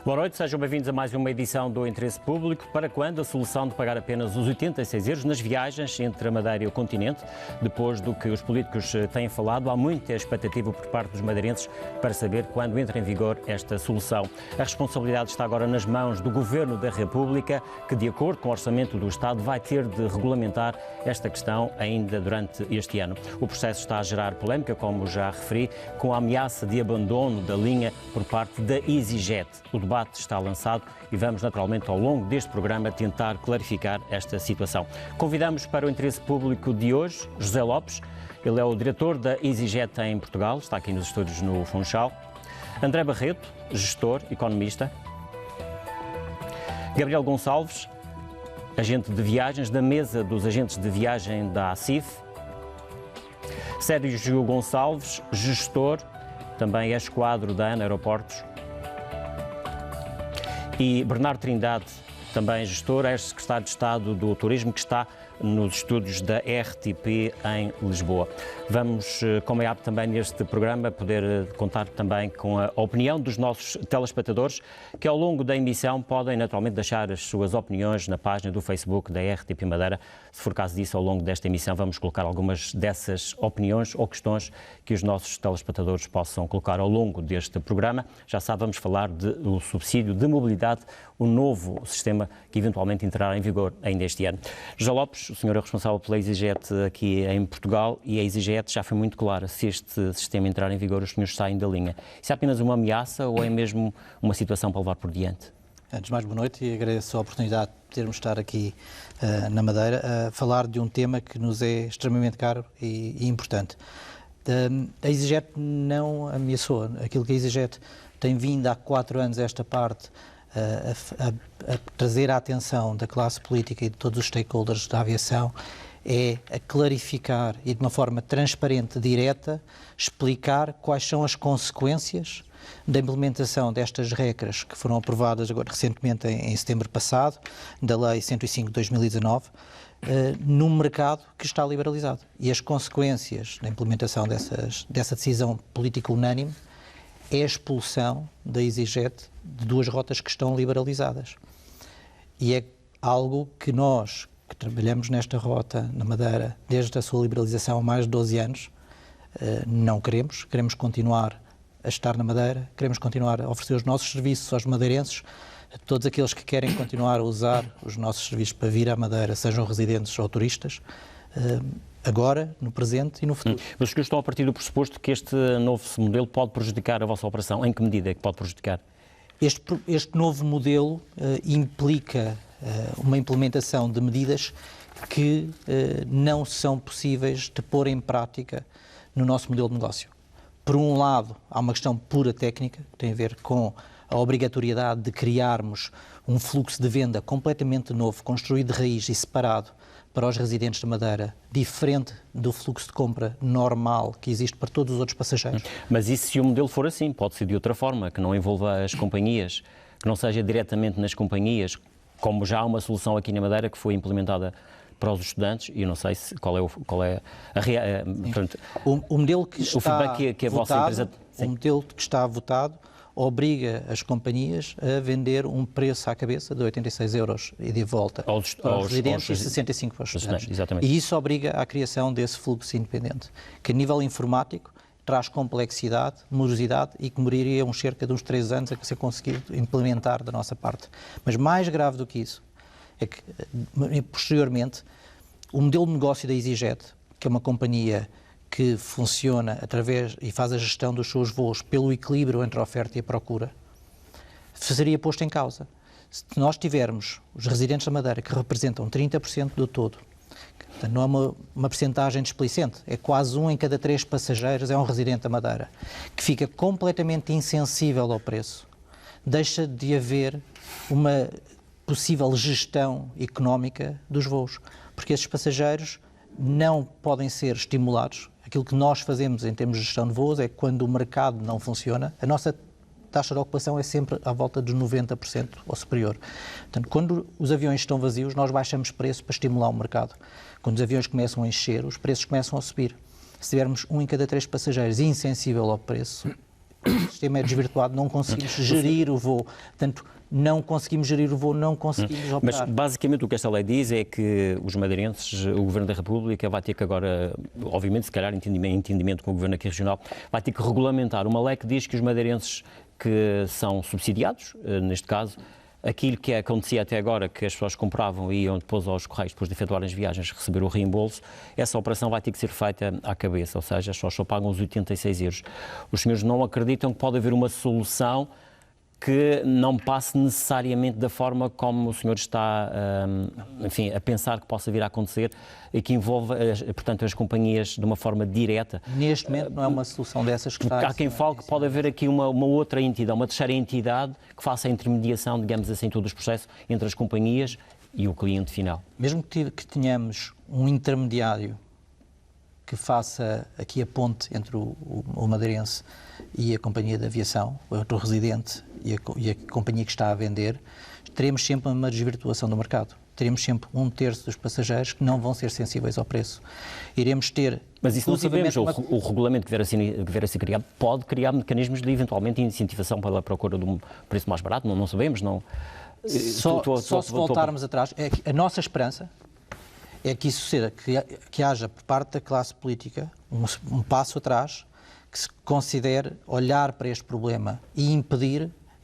Boa noite, sejam bem-vindos a mais uma edição do Interesse Público. Para quando a solução de pagar apenas os 86 euros nas viagens entre a Madeira e o continente? Depois do que os políticos têm falado, há muita expectativa por parte dos madeirenses para saber quando entra em vigor esta solução. A responsabilidade está agora nas mãos do Governo da República, que, de acordo com o Orçamento do Estado, vai ter de regulamentar esta questão ainda durante este ano. O processo está a gerar polémica, como já referi, com a ameaça de abandono da linha por parte da EasyJet. O debate está lançado e vamos naturalmente ao longo deste programa tentar clarificar esta situação. Convidamos para o Interesse Público de hoje José Lopes, ele é o diretor da EasyJet em Portugal, está aqui nos estúdios no Funchal. André Barreto, gestor, economista. Gabriel Gonçalves, agente de viagens da mesa dos agentes de viagem da ACIF. Sérgio Gonçalves, gestor, também é esquadro da ANA Aeroportos. E Bernardo Trindade, também gestor, é secretário de Estado do Turismo, que está nos estúdios da RTP em Lisboa. Vamos, como é hábito também neste programa, poder contar também com a opinião dos nossos telespectadores, que ao longo da emissão podem naturalmente deixar as suas opiniões na página do Facebook da RTP Madeira. Se for caso disso, ao longo desta emissão vamos colocar algumas dessas opiniões ou questões que os nossos telespectadores possam colocar ao longo deste programa. Já sabe, vamos falar do subsídio de mobilidade, o novo sistema que eventualmente entrará em vigor ainda este ano. José Lopes, o senhor é responsável pela EasyJet aqui em Portugal e a EasyJet já foi muito clara. Se este sistema entrar em vigor, os senhores saem da linha. Isso é apenas uma ameaça ou é mesmo uma situação para levar por diante? Antes de mais, boa noite e agradeço a oportunidade de podermos estar aqui na Madeira a falar de um tema que nos é extremamente caro e importante. A EasyJet não ameaçou. Aquilo que a EasyJet tem vindo há 4 anos esta parte a trazer a atenção da classe política e de todos os stakeholders da aviação é a clarificar e de uma forma transparente, direta, explicar quais são as consequências da implementação destas regras que foram aprovadas agora recentemente em setembro passado, da Lei 105 de 2019, num mercado que está liberalizado. E as consequências da implementação dessa decisão política unânime é a expulsão da EasyJet de 2 rotas que estão liberalizadas. E é algo que nós, que trabalhamos nesta rota na Madeira desde a sua liberalização há mais de 12 anos, não queremos. Queremos continuar a estar na Madeira, queremos continuar a oferecer os nossos serviços aos madeirenses, a todos aqueles que querem continuar a usar os nossos serviços para vir à Madeira, sejam residentes ou turistas, agora, no presente e no futuro. Mas que estão a partir do pressuposto que este novo modelo pode prejudicar a vossa operação. Em que medida é que pode prejudicar? Este novo modelo implica uma implementação de medidas que não são possíveis de pôr em prática no nosso modelo de negócio. Por um lado, há uma questão pura técnica, que tem a ver com a obrigatoriedade de criarmos um fluxo de venda completamente novo, construído de raiz e separado para os residentes de Madeira, diferente do fluxo de compra normal que existe para todos os outros passageiros. Mas isso, se o modelo for assim, pode ser de outra forma, que não envolva as companhias, que não seja diretamente nas companhias, como já há uma solução aqui na Madeira que foi implementada para os estudantes, e eu não sei qual é portanto, o modelo que está o feedback que a vossa empresa... O modelo que está votado obriga as companhias a vender um preço à cabeça de 86 euros e de volta aos residentes e 65 para os estudantes. Exatamente. E isso obriga à criação desse fluxo independente, que a nível informático traz complexidade, morosidade e que demoraria cerca de uns 3 anos a ser conseguido implementar da nossa parte. Mas mais grave do que isso é que, posteriormente, o modelo de negócio da EasyJet, que é uma companhia que funciona através e faz a gestão dos seus voos pelo equilíbrio entre a oferta e a procura, seria posto em causa. Se nós tivermos os residentes da Madeira, que representam 30% do todo, portanto, não é uma percentagem displicente, é quase 1 em cada 3 passageiros é um residente da Madeira, que fica completamente insensível ao preço, deixa de haver uma possível gestão económica dos voos, porque esses passageiros não podem ser estimulados. Aquilo que nós fazemos em termos de gestão de voos é que quando o mercado não funciona, a nossa taxa de ocupação é sempre à volta dos 90% ou superior. Portanto, quando os aviões estão vazios, nós baixamos preço para estimular o mercado. Quando os aviões começam a encher, os preços começam a subir. Se tivermos 1 em cada 3 passageiros insensível ao preço, o sistema é desvirtuado, não conseguimos gerir o voo. Portanto, não conseguimos gerir o voo, não conseguimos operar. Mas, basicamente, o que esta lei diz é que os madeirenses, o Governo da República, vai ter que agora, obviamente, se calhar, entendimento com o Governo aqui regional, vai ter que regulamentar uma lei que diz que os madeirenses que são subsidiados, neste caso, aquilo que acontecia até agora, que as pessoas compravam e iam depois aos correios, depois de efetuarem as viagens, receber o reembolso, essa operação vai ter que ser feita à cabeça, ou seja, as pessoas só pagam os 86 euros. Os senhores não acreditam que pode haver uma solução que não passe necessariamente da forma como o senhor está, enfim, a pensar que possa vir a acontecer e que envolva, portanto, as companhias de uma forma direta? Neste momento não é uma solução dessas que está... Há quem fale que pode haver aqui uma outra entidade, uma terceira entidade que faça a intermediação, digamos assim, todo o processo entre as companhias e o cliente final. Mesmo que tenhamos um intermediário que faça aqui a ponte entre o madeirense e a companhia de aviação, o residente e a companhia que está a vender, teremos sempre uma desvirtuação do mercado. Teremos sempre 1/3 dos passageiros que não vão ser sensíveis ao preço. Iremos ter... Mas isso não sabemos. O regulamento que vier a ser criado pode criar mecanismos de, eventualmente, incentivação pela procura de um preço mais barato. Não sabemos, não... Só se voltarmos atrás, a nossa esperança é que isso suceda, que haja por parte da classe política um passo atrás, que se considere olhar para este problema e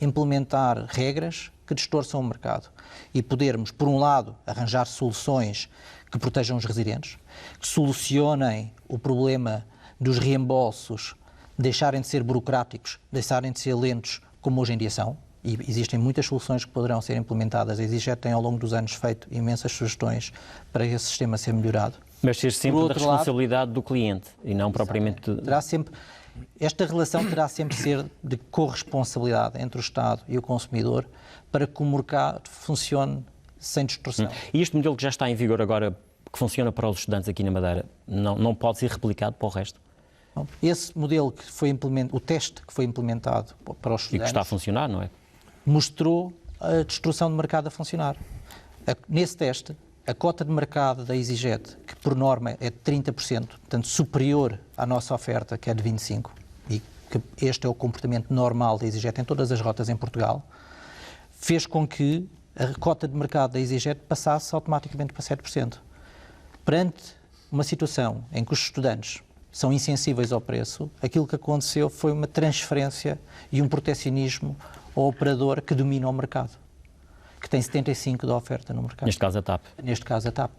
implementar regras que distorçam o mercado e podermos, por um lado, arranjar soluções que protejam os residentes, que solucionem o problema dos reembolsos, deixarem de ser burocráticos, deixarem de ser lentos, como hoje em dia são, e existem muitas soluções que poderão ser implementadas. A EasyJet tem, ao longo dos anos, feito imensas sugestões para esse sistema ser melhorado. Mas ser sempre da responsabilidade do cliente e não propriamente... Esta relação terá sempre de ser de corresponsabilidade entre o Estado e o consumidor para que o mercado funcione sem distorção. E este modelo que já está em vigor agora, que funciona para os estudantes aqui na Madeira, não pode ser replicado para o resto? Esse modelo que foi implementado, o teste que foi implementado para os estudantes... E que está a funcionar, não é? Mostrou a destruição do mercado a funcionar. Nesse teste, a cota de mercado da EasyJet, que por norma é de 30%, portanto superior à nossa oferta, que é de 25%, e que este é o comportamento normal da EasyJet em todas as rotas em Portugal, fez com que a cota de mercado da EasyJet passasse automaticamente para 7%. Perante uma situação em que os estudantes são insensíveis ao preço, aquilo que aconteceu foi uma transferência e um protecionismo ao operador que domina o mercado, que tem 75% da oferta no mercado. Neste caso a TAP. Neste caso a TAP.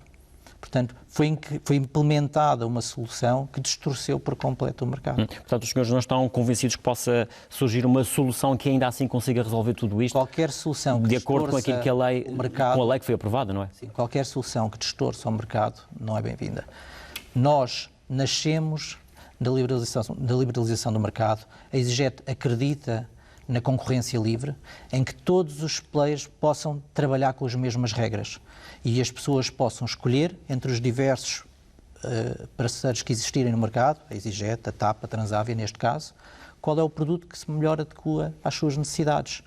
Portanto, foi implementada uma solução que distorceu por completo o mercado. Portanto, os senhores não estão convencidos que possa surgir uma solução que ainda assim consiga resolver tudo isto? Qualquer solução que de acordo com aquilo que a lei, mercado, com a lei que foi aprovada, não é? Sim, qualquer solução que distorça o mercado não é bem-vinda. Nós nascemos da liberalização do mercado. A EasyJet acredita na concorrência livre, em que todos os players possam trabalhar com as mesmas regras e as pessoas possam escolher entre os diversos parceiros que existirem no mercado, a EasyJet, a TAP, a Transavia, neste caso, qual é o produto que se melhor adequa às suas necessidades.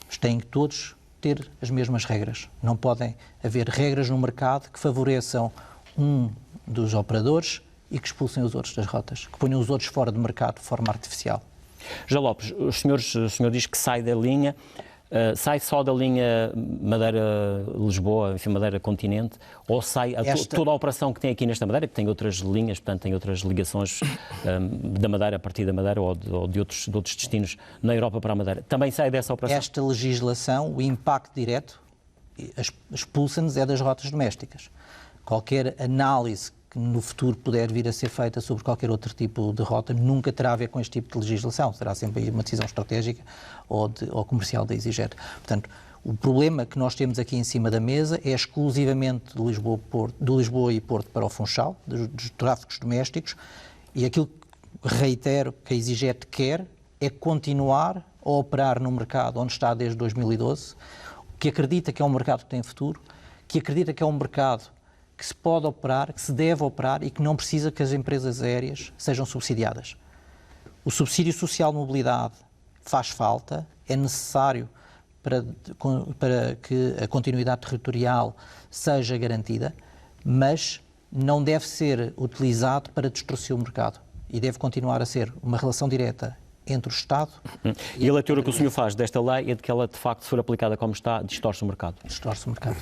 Mas têm que todos ter as mesmas regras. Não podem haver regras no mercado que favoreçam um dos operadores e que expulsem os outros das rotas, que ponham os outros fora do mercado de forma artificial. José Lopes, o senhor diz que sai da linha, sai só da linha Madeira-Lisboa, enfim, Madeira-Continente, ou sai toda a operação que tem aqui nesta Madeira, que tem outras linhas, portanto tem outras ligações da Madeira, a partir da Madeira ou de outros destinos na Europa para a Madeira, também sai dessa operação? Esta legislação, o impacto direto, expulsa-nos é das rotas domésticas. Qualquer análise que no futuro puder vir a ser feita sobre qualquer outro tipo de rota nunca terá a ver com este tipo de legislação. Será sempre uma decisão estratégica ou comercial da EasyJet. Portanto, o problema que nós temos aqui em cima da mesa é exclusivamente do Lisboa e Porto para o Funchal, dos tráficos domésticos, e aquilo que reitero que a EasyJet quer é continuar a operar no mercado onde está desde 2012, que acredita que é um mercado que tem futuro, que acredita que é um mercado que se pode operar, que se deve operar e que não precisa que as empresas aéreas sejam subsidiadas. O subsídio social de mobilidade faz falta, é necessário para que a continuidade territorial seja garantida, mas não deve ser utilizado para distorcer o mercado e deve continuar a ser uma relação direta entre o Estado e a leitura que o senhor faz desta lei é de que ela, de facto, se for aplicada como está, distorce o mercado. Distorce o mercado.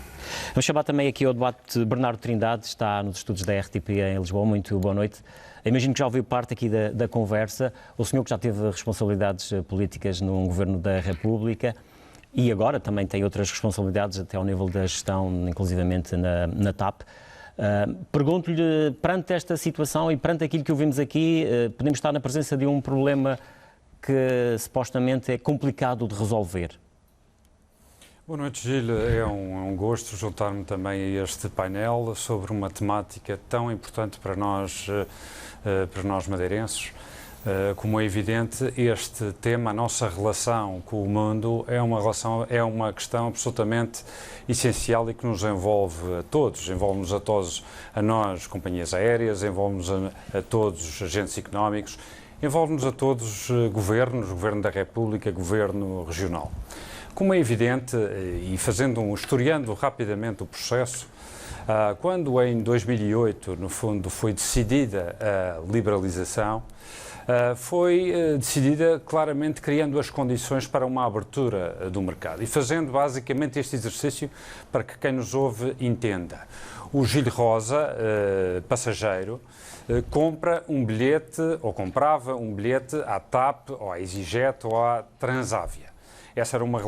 Vamos chamar também aqui ao debate Bernardo Trindade, está nos estúdios da RTP em Lisboa. Muito boa noite. Imagino que já ouviu parte aqui da conversa. O senhor que já teve responsabilidades políticas num governo da República e agora também tem outras responsabilidades até ao nível da gestão, inclusivamente na TAP. Pergunto-lhe, perante esta situação e perante aquilo que ouvimos aqui, podemos estar na presença de um problema que supostamente é complicado de resolver? Boa noite, Gil. É um gosto juntar-me também a este painel sobre uma temática tão importante para nós madeirenses. Como é evidente, este tema, a nossa relação com o mundo, é uma questão absolutamente essencial e que nos envolve a todos. Envolve-nos a todos, a nós, companhias aéreas, envolve-nos a todos os agentes económicos, envolve-nos a todos Governo da República, Governo regional. Como é evidente, e historiando rapidamente o processo, quando em 2008, no fundo, foi decidida a liberalização, foi decidida claramente criando as condições para uma abertura do mercado e fazendo basicamente este exercício para que quem nos ouve entenda. O Gil Rosa, passageiro, compra um bilhete ou comprava um bilhete à TAP, ou à EasyJet ou à Transavia. Essa era uma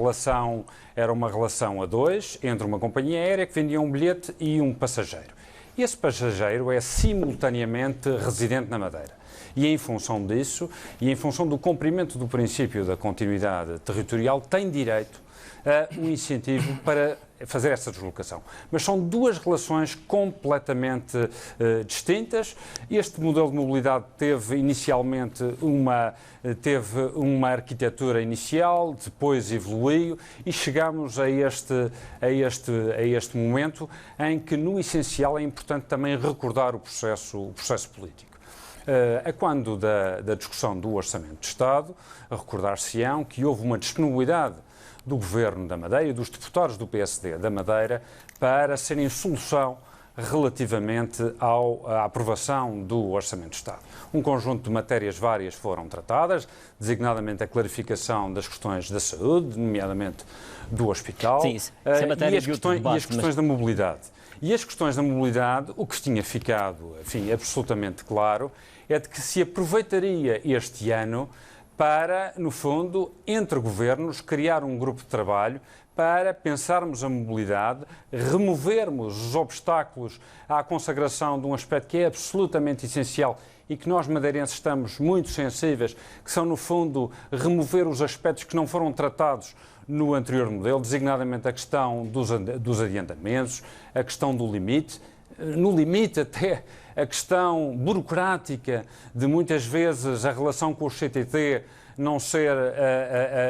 relação a dois entre uma companhia aérea que vendia um bilhete e um passageiro. E esse passageiro é simultaneamente residente na Madeira. E em função disso, e em função do cumprimento do princípio da continuidade territorial, tem direito a um incentivo para fazer essa deslocação. Mas são duas relações completamente distintas. Este modelo de mobilidade teve inicialmente uma arquitetura inicial, depois evoluiu e chegamos a este momento em que, no essencial, é importante também recordar o processo político. A quando da discussão do Orçamento de Estado, a recordar-se-ão que houve uma disponibilidade do Governo da Madeira e dos deputados do PSD da Madeira para serem solução relativamente à aprovação do Orçamento de Estado. Um conjunto de matérias várias foram tratadas, designadamente a clarificação das questões da saúde, nomeadamente do hospital, Sim, e as questões da mobilidade. E as questões da mobilidade, o que tinha ficado, enfim, absolutamente claro, é de que se aproveitaria este ano para, no fundo, entre governos, criar um grupo de trabalho para pensarmos a mobilidade, removermos os obstáculos à consagração de um aspecto que é absolutamente essencial e que nós madeirenses estamos muito sensíveis, que são, no fundo, remover os aspectos que não foram tratados no anterior modelo, designadamente a questão dos adiantamentos, a questão do limite, no limite até a questão burocrática de muitas vezes a relação com o CTT não ser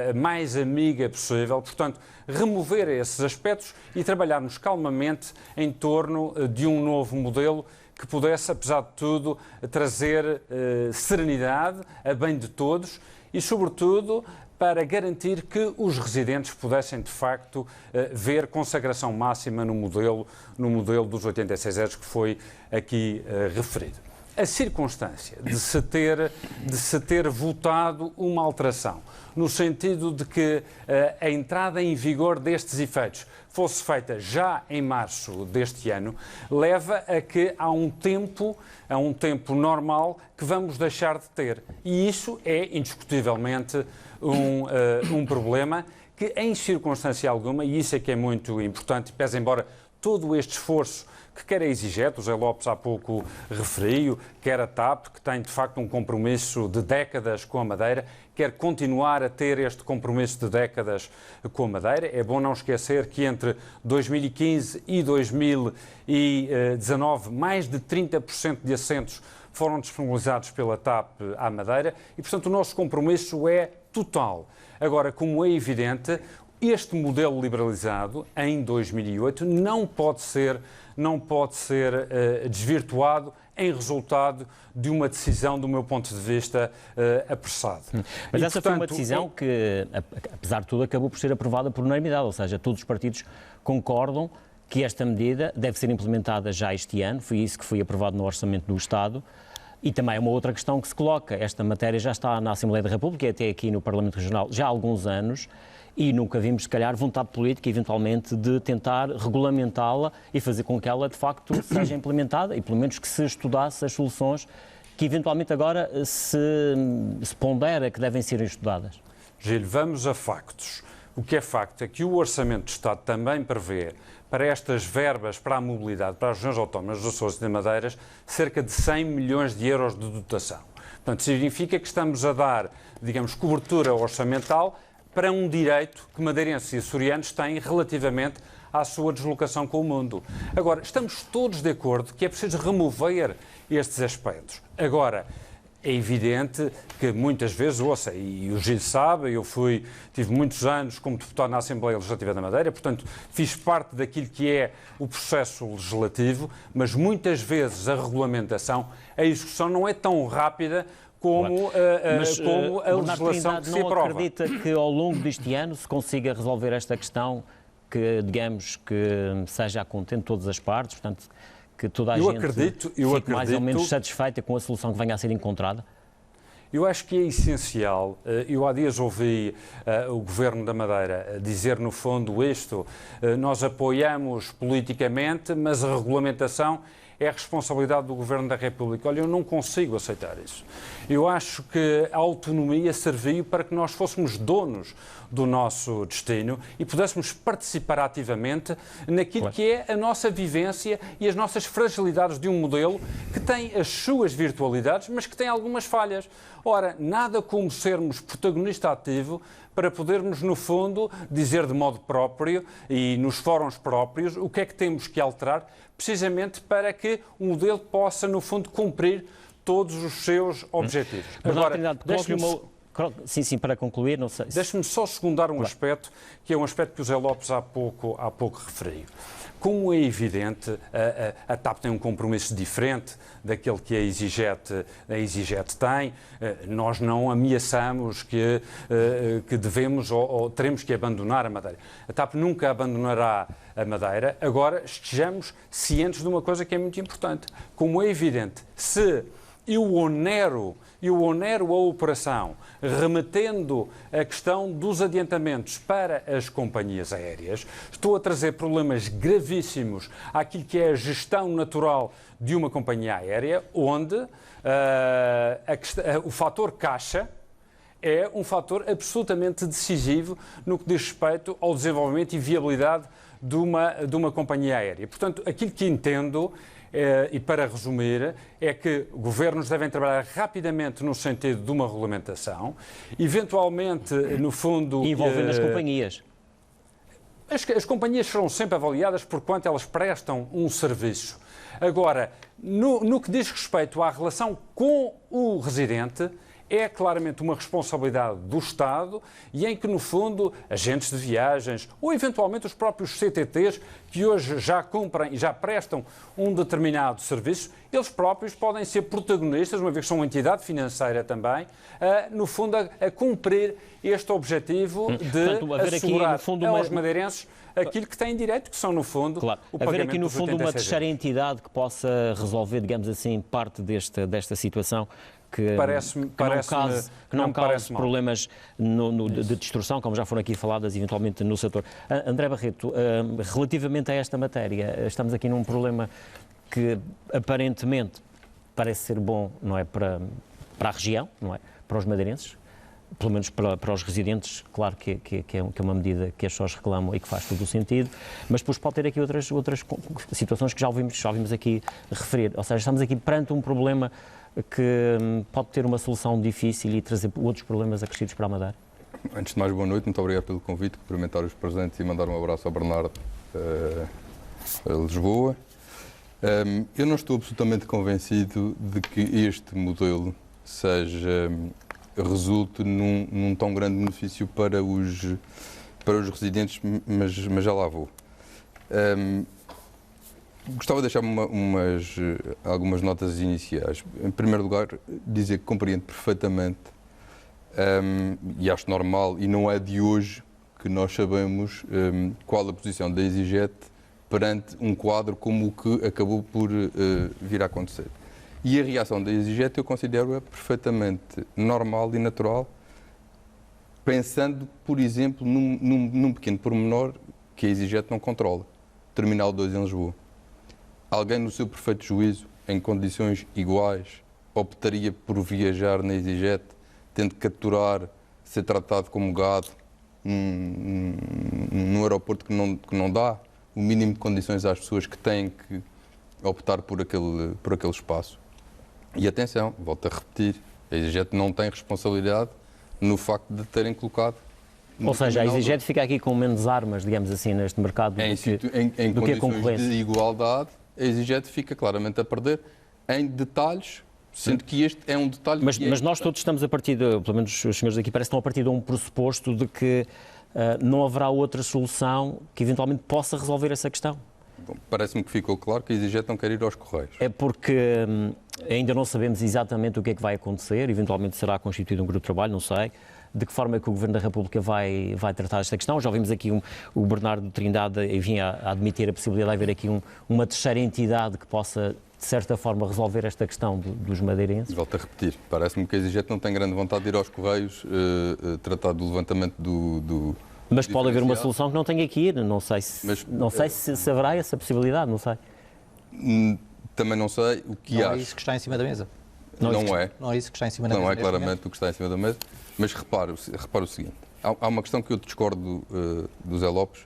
a mais amiga possível. Portanto, remover esses aspectos e trabalharmos calmamente em torno de um novo modelo que pudesse, apesar de tudo, trazer serenidade a bem de todos e, sobretudo, para garantir que os residentes pudessem, de facto, ver consagração máxima no modelo dos 86 euros que foi aqui referido. A circunstância de se ter votado uma alteração, no sentido de que a entrada em vigor destes efeitos fosse feita já em março deste ano, leva a que há um tempo normal que vamos deixar de ter. E isso é, indiscutivelmente, um problema que, em circunstância alguma, e isso é que é muito importante, pese embora todo este esforço que quer a EasyJet, o Zé Lopes há pouco referiu, quer a TAP, que tem de facto um compromisso de décadas com a Madeira, quer continuar a ter este compromisso de décadas com a Madeira. É bom não esquecer que entre 2015 e 2019 mais de 30% de assentos foram disponibilizados pela TAP à Madeira e, portanto, o nosso compromisso é total. Agora, como é evidente, este modelo liberalizado em 2008 não pode ser desvirtuado em resultado de uma decisão, do meu ponto de vista, apressada. Mas essa foi uma decisão que, apesar de tudo, acabou por ser aprovada por unanimidade, ou seja, todos os partidos concordam que esta medida deve ser implementada já este ano, foi isso que foi aprovado no Orçamento do Estado, E também uma outra questão que se coloca, esta matéria já está na Assembleia da República e até aqui no Parlamento Regional já há alguns anos, e nunca vimos, se calhar, vontade política, eventualmente, de tentar regulamentá-la e fazer com que ela, de facto, seja implementada e, pelo menos, que se estudasse as soluções que, eventualmente, agora se pondera que devem ser estudadas. Gil, vamos a factos. O que é facto é que o Orçamento de Estado também prevê, para estas verbas para a mobilidade, para as regiões autónomas dos Açores e da Madeiras, cerca de 100 milhões de euros de dotação. Portanto, significa que estamos a dar, digamos, cobertura orçamental para um direito que madeirenses e açorianos têm relativamente à sua deslocação com o mundo. Agora, estamos todos de acordo que é preciso remover estes aspectos. Agora, é evidente que muitas vezes, ouça, e o Gil sabe, tive muitos anos como deputado na Assembleia Legislativa da Madeira, portanto, fiz parte daquilo que é o processo legislativo, mas muitas vezes a regulamentação, a execução não é tão rápida como a legislação que se aprova. Não acredita que ao longo deste ano se consiga resolver esta questão, que digamos que seja a contente de todas as partes, portanto, que toda a gente fique mais ou menos satisfeita com a solução que venha a ser encontrada? Eu acho que é essencial. Eu há dias ouvi o Governo da Madeira dizer, no fundo, isto: nós apoiamos politicamente, mas a regulamentação é a responsabilidade do Governo da República. Olha, eu não consigo aceitar isso. Eu acho que a autonomia serviu para que nós fôssemos donos do nosso destino e pudéssemos participar ativamente naquilo que é a nossa vivência e as nossas fragilidades de um modelo que tem as suas virtualidades, mas que tem algumas falhas. Ora, nada como sermos protagonista ativo para podermos, no fundo, dizer de modo próprio e nos fóruns próprios o que é que temos que alterar, precisamente para que o modelo possa, no fundo, cumprir todos os seus objetivos. Agora, sim, para concluir, não sei. Deixe-me só secundar um aspecto, que é um aspecto que o Zé Lopes há pouco referiu. Como é evidente, a TAP tem um compromisso diferente daquele que a EasyJet tem. Nós não ameaçamos que devemos ou teremos que abandonar a Madeira. A TAP nunca abandonará a Madeira. Agora, estejamos cientes de uma coisa que é muito importante. Como é evidente, se eu onero a operação, remetendo a questão dos adiantamentos para as companhias aéreas, estou a trazer problemas gravíssimos àquilo que é a gestão natural de uma companhia aérea, onde o fator caixa é um fator absolutamente decisivo no que diz respeito ao desenvolvimento e viabilidade de uma companhia aérea. Portanto, aquilo que entendo, e para resumir, é que governos devem trabalhar rapidamente no sentido de uma regulamentação, eventualmente, no fundo... Envolvendo as companhias. As companhias serão sempre avaliadas por quanto elas prestam um serviço. Agora, no que diz respeito à relação com o residente, é claramente uma responsabilidade do Estado e em que, no fundo, agentes de viagens ou, eventualmente, os próprios CTTs, que hoje já cumprem e já prestam um determinado serviço, eles próprios podem ser protagonistas, uma vez que são uma entidade financeira também, no fundo, a cumprir este objetivo de assegurar aos madeirenses aquilo que têm direito, que são, no fundo, o pagamento. Haver aqui, no fundo, uma terceira euros. entidade que possa resolver, digamos assim, parte desta situação, que não cause problemas de destruição, como já foram aqui faladas, eventualmente, no setor. André Barreto, relativamente a esta matéria, estamos aqui num problema que, aparentemente, parece ser bom, não é, para a região, não é, para os madeirenses, pelo menos para os residentes, claro que é uma medida que as pessoas reclamam e que faz todo o sentido, mas depois pode ter aqui outras situações que já ouvimos aqui referir. Ou seja, estamos aqui perante um problema que pode ter uma solução difícil e trazer outros problemas acrescidos para a Madeira. Antes de mais, boa noite, muito obrigado pelo convite, cumprimentar os presentes e mandar um abraço ao Bernardo a Lisboa. Eu não estou absolutamente convencido de que este modelo resulte num tão grande benefício para os residentes, mas já lá vou. Gostava de deixar algumas notas iniciais. Em primeiro lugar, dizer que compreendo perfeitamente, e acho normal, e não é de hoje que nós sabemos qual a posição da EasyJet perante um quadro como o que acabou por vir a acontecer. E a reação da EasyJet eu considero-a perfeitamente normal e natural, pensando, por exemplo, num pequeno pormenor que a EasyJet não controla. Terminal 2 em Lisboa. Alguém no seu perfeito juízo, em condições iguais, optaria por viajar na EasyJet, tendo que capturar, ser tratado como gado num aeroporto que não dá o mínimo de condições às pessoas que têm que optar por aquele espaço. E atenção, volto a repetir, a EasyJet não tem responsabilidade no facto de terem colocado... Ou seja, a EasyJet fica aqui com menos armas, digamos assim, neste mercado em condições de igualdade, a EasyJet fica claramente a perder em detalhes, sendo que este é um detalhe... Mas nós todos estamos a partir, pelo menos os senhores aqui parece que estão a partir de um pressuposto de que não haverá outra solução que eventualmente possa resolver essa questão. Bom, parece-me que ficou claro que a EasyJet não quer ir aos Correios. É porque ainda não sabemos exatamente o que é que vai acontecer, eventualmente será constituído um grupo de trabalho, não sei. De que forma é que o Governo da República vai tratar esta questão? Já ouvimos aqui o Bernardo Trindade a admitir a possibilidade de haver aqui uma terceira entidade que possa, de certa forma, resolver esta questão dos madeirenses. Volto a repetir, parece-me que a EasyJet não tem grande vontade de ir aos Correios tratar do levantamento do mas pode haver uma solução que não tenha que ir, não sei se haverá essa possibilidade, não sei. Também não sei o que acho. Não é isso que está em cima da mesa. Não é isso que está em cima da mesa. Não é claramente o que está em cima da mesa. Mas repara o seguinte, há uma questão que eu discordo do Zé Lopes,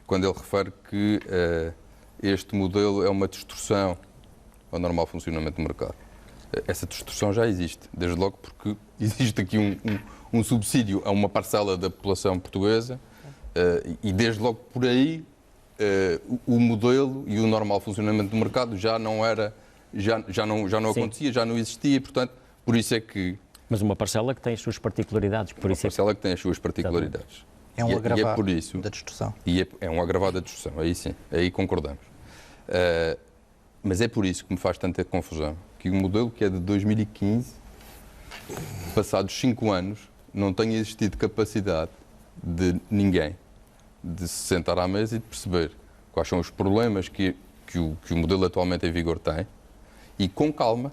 quando ele refere que este modelo é uma distorção ao normal funcionamento do mercado. Essa distorção já existe, desde logo porque existe aqui um subsídio a uma parcela da população portuguesa e desde logo por aí o modelo e o normal funcionamento do mercado já não acontecia, já não existia, portanto, por isso é que... Mas uma parcela que tem as suas particularidades. Uma parcela que tem as suas particularidades. É um agravado da distorção. E é um agravado da distorção, aí sim, aí concordamos. Mas é por isso que me faz tanta confusão que o modelo que é de 2015, passados 5 anos, não tenha existido capacidade de ninguém de se sentar à mesa e de perceber quais são os problemas que o modelo atualmente em vigor tem e, com calma,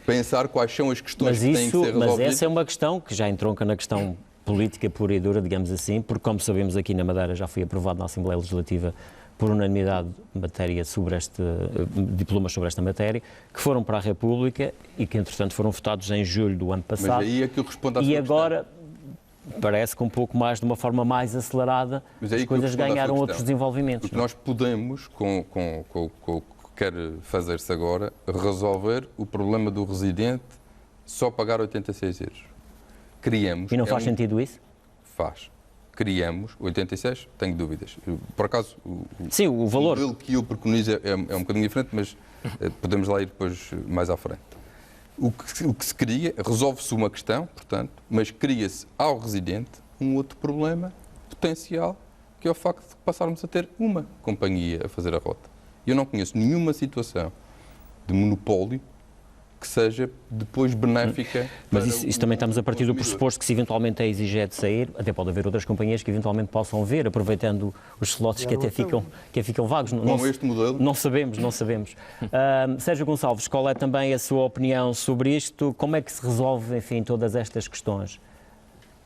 pensar quais são as questões que têm que ser resolvidas. Mas essa é uma questão que já entronca na questão política pura e dura, digamos assim, porque, como sabemos, aqui na Madeira já foi aprovado na Assembleia Legislativa por unanimidade diplomas sobre esta matéria, que foram para a República e que, entretanto, foram votados em julho do ano passado. Mas aí é que eu respondo à sua questão. E agora parece que um pouco mais, de uma forma mais acelerada, as coisas ganharam outros desenvolvimentos. Porque nós podemos, com o que quer fazer-se agora, resolver o problema do residente só pagar 86 euros. Criamos... E não faz sentido isso? Faz. Criamos, 86, tenho dúvidas. Por acaso, sim, o valor. O modelo que eu preconizo é um bocadinho diferente, mas podemos lá ir depois mais à frente. O que se cria, resolve-se uma questão, portanto, mas cria-se ao residente um outro problema potencial, que é o facto de passarmos a ter uma companhia a fazer a rota. Eu não conheço nenhuma situação de monopólio que seja depois benéfica. Mas isso também estamos a partir do pressuposto que, se eventualmente a EasyJet sair, até pode haver outras companhias que eventualmente possam ver, aproveitando os slots que até ficam vagos. Com este modelo? Não sabemos. Sérgio Gonçalves, qual é também a sua opinião sobre isto? Como é que se resolve, enfim, todas estas questões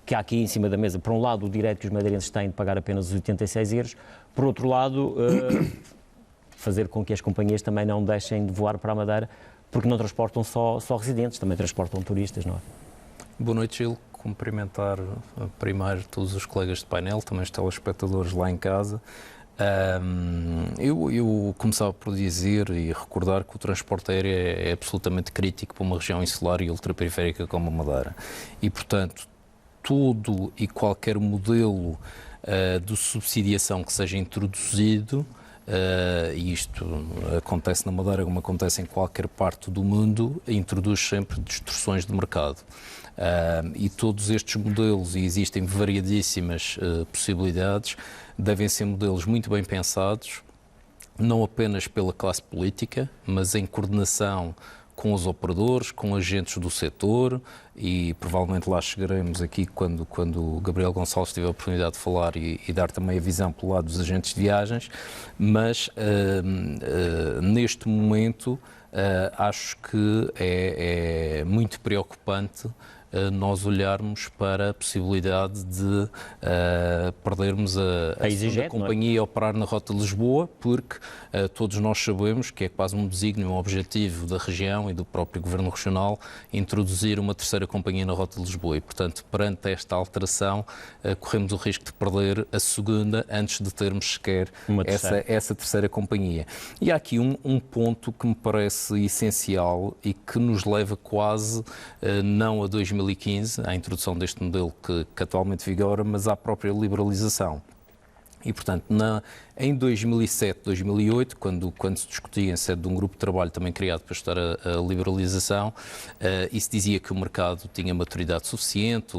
que há aqui em cima da mesa? Por um lado, o direito que os madeirenses têm de pagar apenas os 86 euros, por outro lado, fazer com que as companhias também não deixem de voar para a Madeira, porque não transportam só residentes, também transportam turistas, não é? Boa noite, Gil. Cumprimentar primeiro todos os colegas de painel, também os telespectadores lá em casa. Eu começava por dizer e recordar que o transporte aéreo é absolutamente crítico para uma região insular e ultraperiférica como a Madeira. E, portanto, todo e qualquer modelo de subsidiação que seja introduzido, e isto acontece na Madeira como acontece em qualquer parte do mundo, introduz sempre distorções de mercado. E todos estes modelos, e existem variadíssimas possibilidades, devem ser modelos muito bem pensados, não apenas pela classe política, mas em coordenação com os operadores, com agentes do setor, e provavelmente lá chegaremos aqui quando o Gabriel Gonçalves tiver a oportunidade de falar e dar também a visão pelo lado dos agentes de viagens, mas neste momento acho que é muito preocupante nós olharmos para a possibilidade de perdermos a EasyJet, companhia a operar na Rota de Lisboa, porque todos nós sabemos que é quase um desígnio, um objetivo da região e do próprio Governo Regional introduzir uma terceira companhia na Rota de Lisboa e, portanto, perante esta alteração, corremos o risco de perder a segunda antes de termos sequer essa terceira companhia. E há aqui um ponto que me parece essencial e que nos leva quase não a 2015, à introdução deste modelo que atualmente vigora, mas à própria liberalização. E, portanto, em 2007, 2008, quando se discutia em sede de um grupo de trabalho também criado para estudar a liberalização, e se dizia que o mercado tinha maturidade suficiente,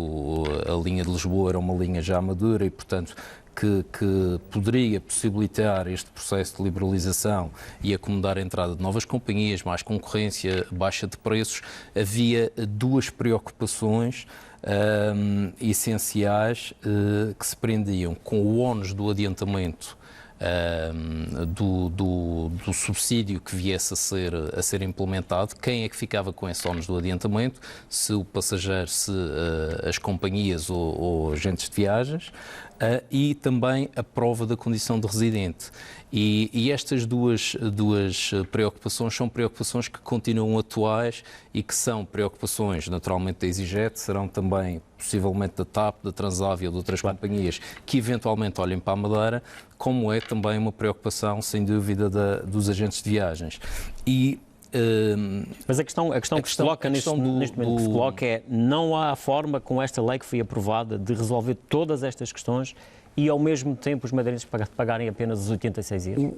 a linha de Lisboa era uma linha já madura e, portanto, que poderia possibilitar este processo de liberalização e acomodar a entrada de novas companhias, mais concorrência, baixa de preços, havia duas preocupações essenciais que se prendiam com o ónus do adiantamento do subsídio que viesse a ser implementado. Quem é que ficava com esse ónus do adiantamento? Se o passageiro, se as companhias ou agentes de viagens, e também a prova da condição de residente. E estas duas preocupações são preocupações que continuam atuais e que são preocupações, naturalmente, da EasyJet, serão também, possivelmente, da TAP, da Transavia ou de outras companhias que eventualmente olhem para a Madeira, como é também uma preocupação, sem dúvida, dos agentes de viagens. Mas a questão que se coloca neste momento que se coloca é: não há forma, com esta lei que foi aprovada, de resolver todas estas questões e ao mesmo tempo os madeirenses pagarem apenas os 86 euros?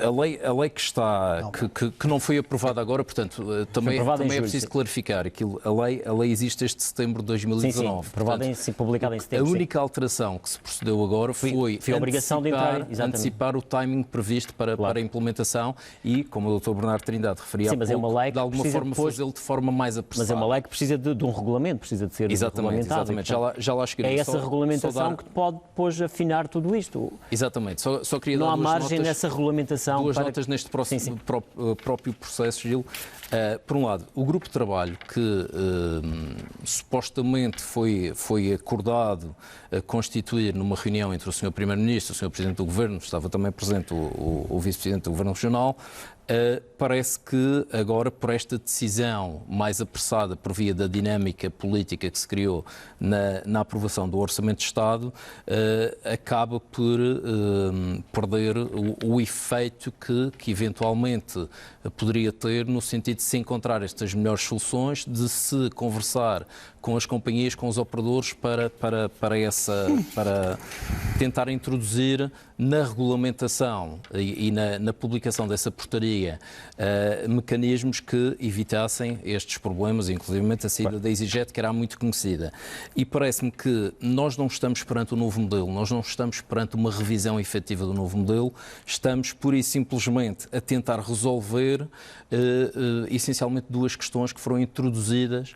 A lei que está, que não foi aprovada agora, portanto, também é preciso clarificar aquilo. A lei existe desde setembro de 2019. Sim, aprovada e publicada em setembro. A única alteração que se procedeu agora foi a obrigação de entrar, antecipar o timing previsto para a implementação e, como o Dr. Bernardo Trindade referia há pouco, é uma lei de alguma forma fazê-lo de forma mais apressada. Mas é uma lei que precisa de um regulamento, precisa de ser regulamentado. Exatamente. Já lá chegarei. É essa regulamentação que pode depois afinar tudo isto. Exatamente. Só queria não dar há margem nessa regulamentação. Duas notas neste próprio processo, Gil. Por um lado, o grupo de trabalho que supostamente foi acordado a constituir numa reunião entre o Sr. Primeiro-Ministro e o Sr. Presidente do Governo, estava também presente o Vice-Presidente do Governo Regional, parece que agora, por esta decisão mais apressada por via da dinâmica política que se criou na aprovação do Orçamento de Estado, acaba por perder o efeito que eventualmente poderia ter, no sentido de se encontrar estas melhores soluções, de se conversar com as companhias, com os operadores, para tentar introduzir na regulamentação e na publicação dessa portaria mecanismos que evitassem estes problemas, inclusive a saída da EasyJet, que era muito conhecida. E parece-me que nós não estamos perante o novo modelo, nós não estamos perante uma revisão efetiva do novo modelo, estamos pura e simplesmente a tentar resolver essencialmente duas questões que foram introduzidas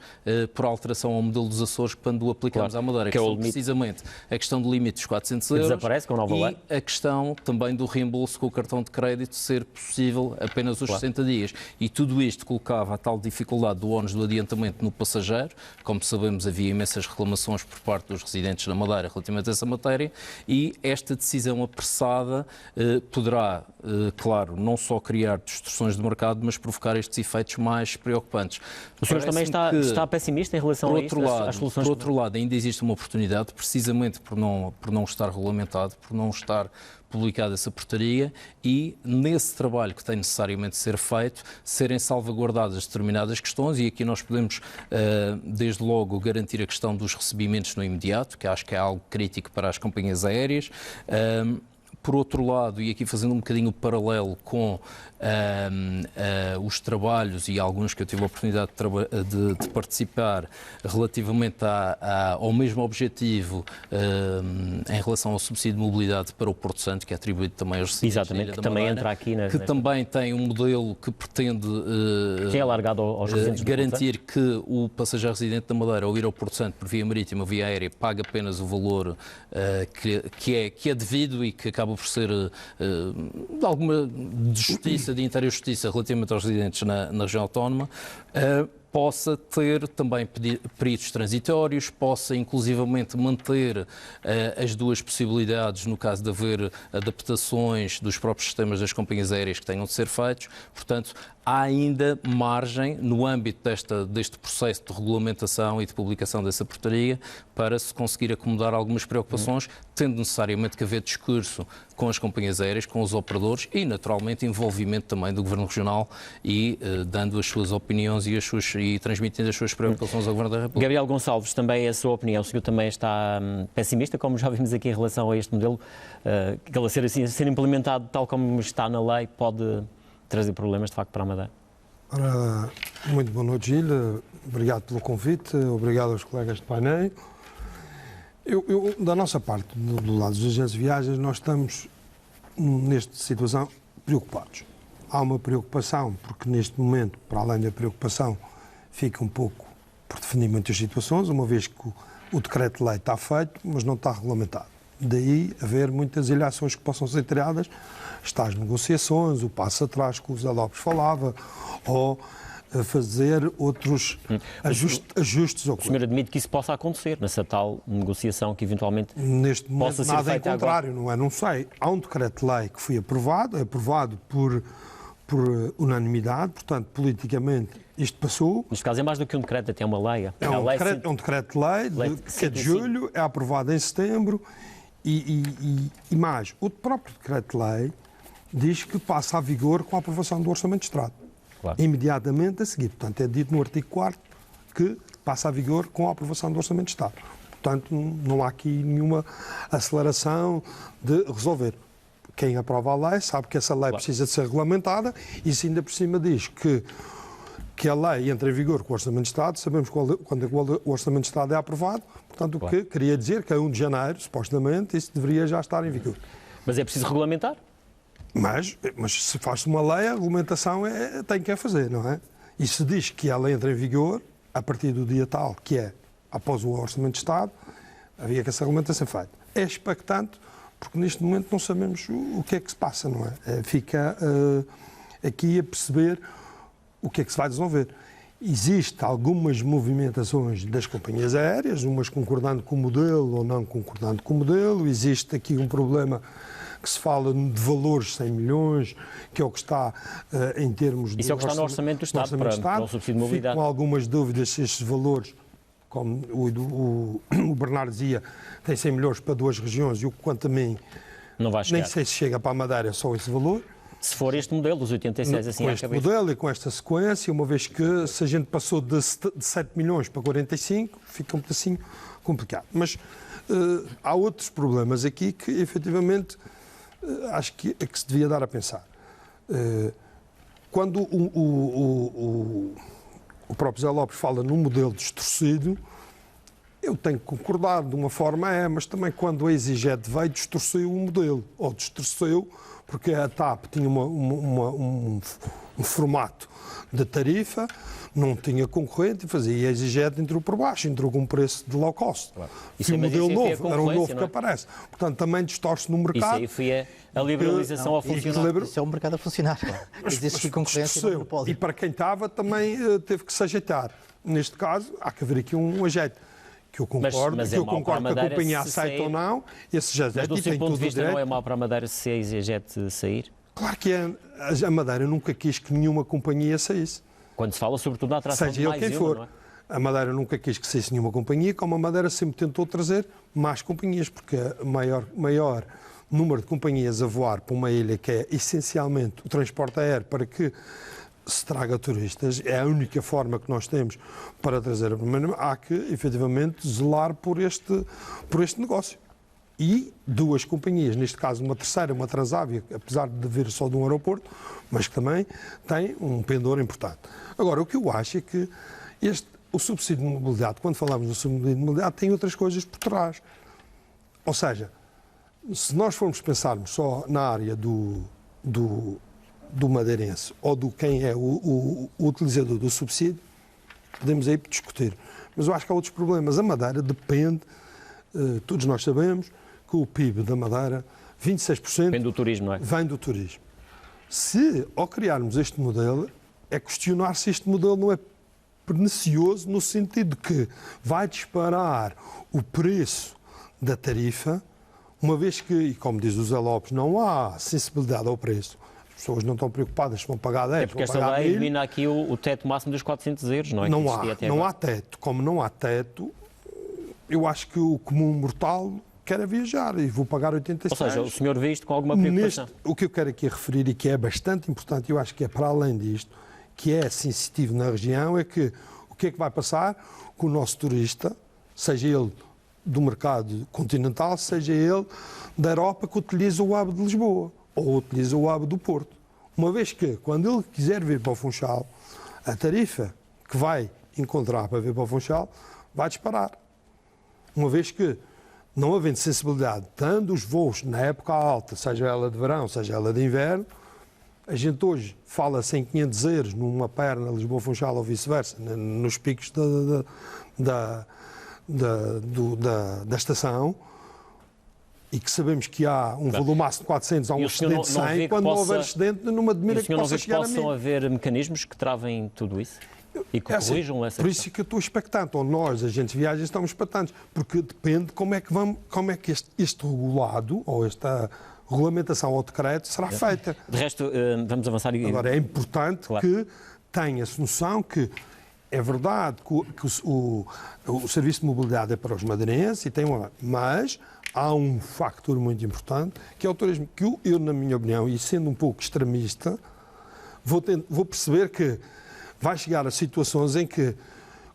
por alteração ao modelo dos Açores quando o aplicamos à Madeira, que são precisamente a questão do limite dos 400 euros desaparece com a nova lei. A questão também do reembolso com o cartão de crédito ser possível apenas os 60 dias. E tudo isto colocava a tal dificuldade do ónus do adiantamento no passageiro. Como sabemos, havia imensas reclamações por parte dos residentes na Madeira relativamente a essa matéria, e esta decisão apressada poderá, claro, não só criar distorções de mercado, mas provocar estes efeitos mais preocupantes. O senhor também está pessimista em relação a isto? Por outro lado, ainda existe uma oportunidade, precisamente por não estar regulamentado, por não estar publicada essa portaria, e nesse trabalho que tem necessariamente de ser feito, serem salvaguardadas determinadas questões, e aqui nós podemos, desde logo, garantir a questão dos recebimentos no imediato, que acho que é algo crítico para as companhias aéreas. Por outro lado, e aqui fazendo um bocadinho o paralelo com os trabalhos e alguns que eu tive a oportunidade de participar relativamente ao mesmo objetivo em relação ao subsídio de mobilidade para o Porto Santo, que é atribuído também aos residentes. Exatamente, que também entra aqui que também tem um modelo que pretende que é alargado aos residentes garantir que o passageiro residente da Madeira, ao ir ao Porto Santo por via marítima ou via aérea, paga apenas o valor que é devido e que acaba oferecer de alguma justiça, de interior justiça relativamente aos residentes na região autónoma, possa ter também períodos transitórios, possa inclusivamente manter as duas possibilidades no caso de haver adaptações dos próprios sistemas das companhias aéreas que tenham de ser feitos. Portanto, há ainda margem no âmbito deste processo de regulamentação e de publicação dessa portaria para se conseguir acomodar algumas preocupações, tendo necessariamente que haver discurso com as companhias aéreas, com os operadores e, naturalmente, envolvimento também do Governo Regional e dando as suas opiniões e transmitindo as suas preocupações ao Governo da República. Gabriel Gonçalves, também a sua opinião. O senhor também está pessimista, como já vimos aqui em relação a este modelo, que ele a ser implementado tal como está na lei pode trazer problemas, de facto, para a Madeira? Ora, muito boa noite, Gil. Obrigado pelo convite, obrigado aos colegas de painel. Da nossa parte, do lado dos agentes de viagens, nós estamos, nesta situação, preocupados. Há uma preocupação, porque neste momento, para além da preocupação, fica um pouco por definir muitas situações, uma vez que o decreto-lei está feito, mas não está regulamentado. Daí haver muitas ilhações que possam ser tiradas, está as negociações, o passo atrás que o José Lopes falava, ou fazer outros ajustes. O senhor admite que isso possa acontecer, nessa tal negociação que eventualmente neste momento possa ser nada feita em contrário, agora? não é? Não sei. Há um decreto-lei que foi aprovado por unanimidade, portanto, politicamente, isto passou. Neste caso é mais do que um decreto, até uma lei. É um decreto-lei que é de julho, é aprovado em setembro e mais. O próprio decreto-lei diz que passa a vigor com a aprovação do Orçamento de Estado. Claro. Imediatamente a seguir. Portanto, é dito no artigo 4º que passa a vigor com a aprovação do Orçamento de Estado. Portanto, não há aqui nenhuma aceleração de resolver. Quem aprova a lei sabe que essa lei precisa de ser regulamentada e se ainda por cima diz que a lei entra em vigor com o Orçamento de Estado, sabemos quando o Orçamento de Estado é aprovado, portanto, o que queria dizer que a 1 de janeiro, supostamente, isso deveria já estar em vigor. Mas é preciso regulamentar? Mas se faz uma lei, a regulamentação tem que a fazer, não é? E se diz que ela entra em vigor a partir do dia tal, que é após o Orçamento de Estado, havia que essa regulamentação seja feita. É expectante, porque neste momento não sabemos o que é que se passa, não é? Fica aqui a perceber o que é que se vai desenvolver. Existem algumas movimentações das companhias aéreas, umas concordando com o modelo ou não concordando com o modelo. Existe aqui um problema que se fala de valores de 100 milhões, que é o que está em termos de... Isso é o que está no Orçamento do Estado, para o subsídio de mobilidade. Fico com algumas dúvidas se estes valores, como o Bernardo dizia, tem 100 milhões para 2 regiões e o quanto a mim, não vai chegar. Nem sei se chega para a Madeira só esse valor. Se for este modelo, os 86 assim à cabeça. Com este modelo e com esta sequência, uma vez que se a gente passou de 7 milhões para 45, fica um pedacinho complicado. Mas há outros problemas aqui que, efetivamente, acho que é que se devia dar a pensar. Quando o próprio José Lopes fala num modelo distorcido, eu tenho que concordar de uma forma, mas também quando a EasyJet veio, distorceu o modelo, ou distorceu porque a TAP tinha um formato de tarifa, não tinha concorrente e fazia, e a EasyJet entrou por baixo, entrou com um preço de low cost. Claro. Foi um modelo novo, era um novo que aparece. Portanto, também distorce no mercado. Isso aí foi a liberalização a funcionar. Isso é um mercado a funcionar. Existe concorrência no monopólio. E para quem estava também teve que se ajeitar. Neste caso, há que haver aqui um ajeito. Que eu concordo, que a companhia aceita ou não, esse já mas do seu ponto de vista não é mau para a Madeira se a EasyJet sair? Claro que é. A Madeira nunca quis que nenhuma companhia saísse. Quando se fala sobretudo da atração de mais quem for. Não é? A Madeira nunca quis que saísse nenhuma companhia, como a Madeira sempre tentou trazer mais companhias, porque o maior número de companhias a voar para uma ilha que é essencialmente o transporte aéreo para que se traga turistas, é a única forma que nós temos para trazer a primeira. Há que, efetivamente, zelar por este negócio. E 2 companhias, neste caso uma terceira, uma Transavia, apesar de vir só de um aeroporto, mas que também tem um pendor importante. Agora, o que eu acho é que o subsídio de mobilidade, quando falamos do subsídio de mobilidade, tem outras coisas por trás. Ou seja, se nós formos pensarmos só na área do madeirense ou do quem é o utilizador do subsídio, podemos aí discutir. Mas eu acho que há outros problemas. A Madeira depende, todos nós sabemos, que o PIB da Madeira 26% vem do turismo, não é? Vem do turismo. Se, ao criarmos este modelo, é questionar se este modelo não é pernicioso no sentido que vai disparar o preço da tarifa, uma vez que, e como diz o Zé Lopes, não há sensibilidade ao preço. As pessoas não estão preocupadas se vão pagar 10, é porque vão pagar esta lei 1000. elimina aqui o teto máximo dos 400 euros, não é? Não há teto. Como não há teto, eu acho que o comum mortal quer viajar e vou pagar 86. Ou seja, o senhor vê isto com alguma preocupação? O que eu quero aqui referir e que é bastante importante, eu acho que é para além disto, que é sensitivo na região, é que o que é que vai passar com o nosso turista, seja ele do mercado continental, seja ele da Europa que utiliza o hub de Lisboa ou utiliza o hub do Porto. Uma vez que, quando ele quiser vir para o Funchal, a tarifa que vai encontrar para vir para o Funchal vai disparar. Uma vez que, não havendo sensibilidade, tanto os voos na época alta, seja ela de verão, seja ela de inverno, a gente hoje fala-se em 500 euros numa perna Lisboa-Funchal ou vice-versa, nos picos da estação, e que sabemos que há um valor máximo de 400, há um excedente de 100, quando não houver excedente, não me admira que possa chegar a 1000. Possam haver mecanismos que travem tudo isso? E que corrijam essa Por isso que eu estou expectante, ou nós, agentes de viagens, estamos expectantes, porque depende como é que este regulado, ou esta regulamentação ou decreto será feita. De resto, vamos avançar. Agora, é importante que tenha-se noção que é verdade que o serviço de mobilidade é para os madeirenses, mas há um factor muito importante, que é o turismo, que eu, na minha opinião, e sendo um pouco extremista, vou perceber que vai chegar a situações em que,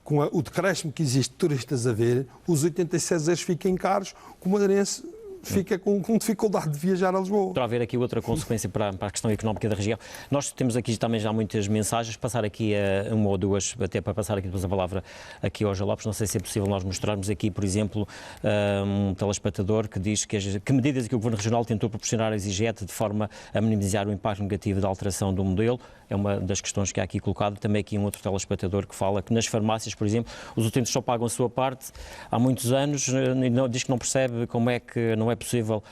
com o decréscimo que existe de turistas a ver, os 86 euros fiquem caros, que o madeirense fica com dificuldade de viajar a Lisboa. Para haver aqui outra consequência para a questão económica da região. Nós temos aqui também já muitas mensagens, passar aqui uma ou duas, até para passar aqui depois a palavra aqui ao José Lopes. Não sei se é possível nós mostrarmos aqui, por exemplo, um telespectador que diz que medidas que o Governo Regional tentou proporcionar à EasyJet de forma a minimizar o impacto negativo da alteração do modelo. É uma das questões que há aqui colocado. Também aqui um outro telespectador que fala que nas farmácias, por exemplo, os utentes só pagam a sua parte há muitos anos e diz que não percebe como é que não é possível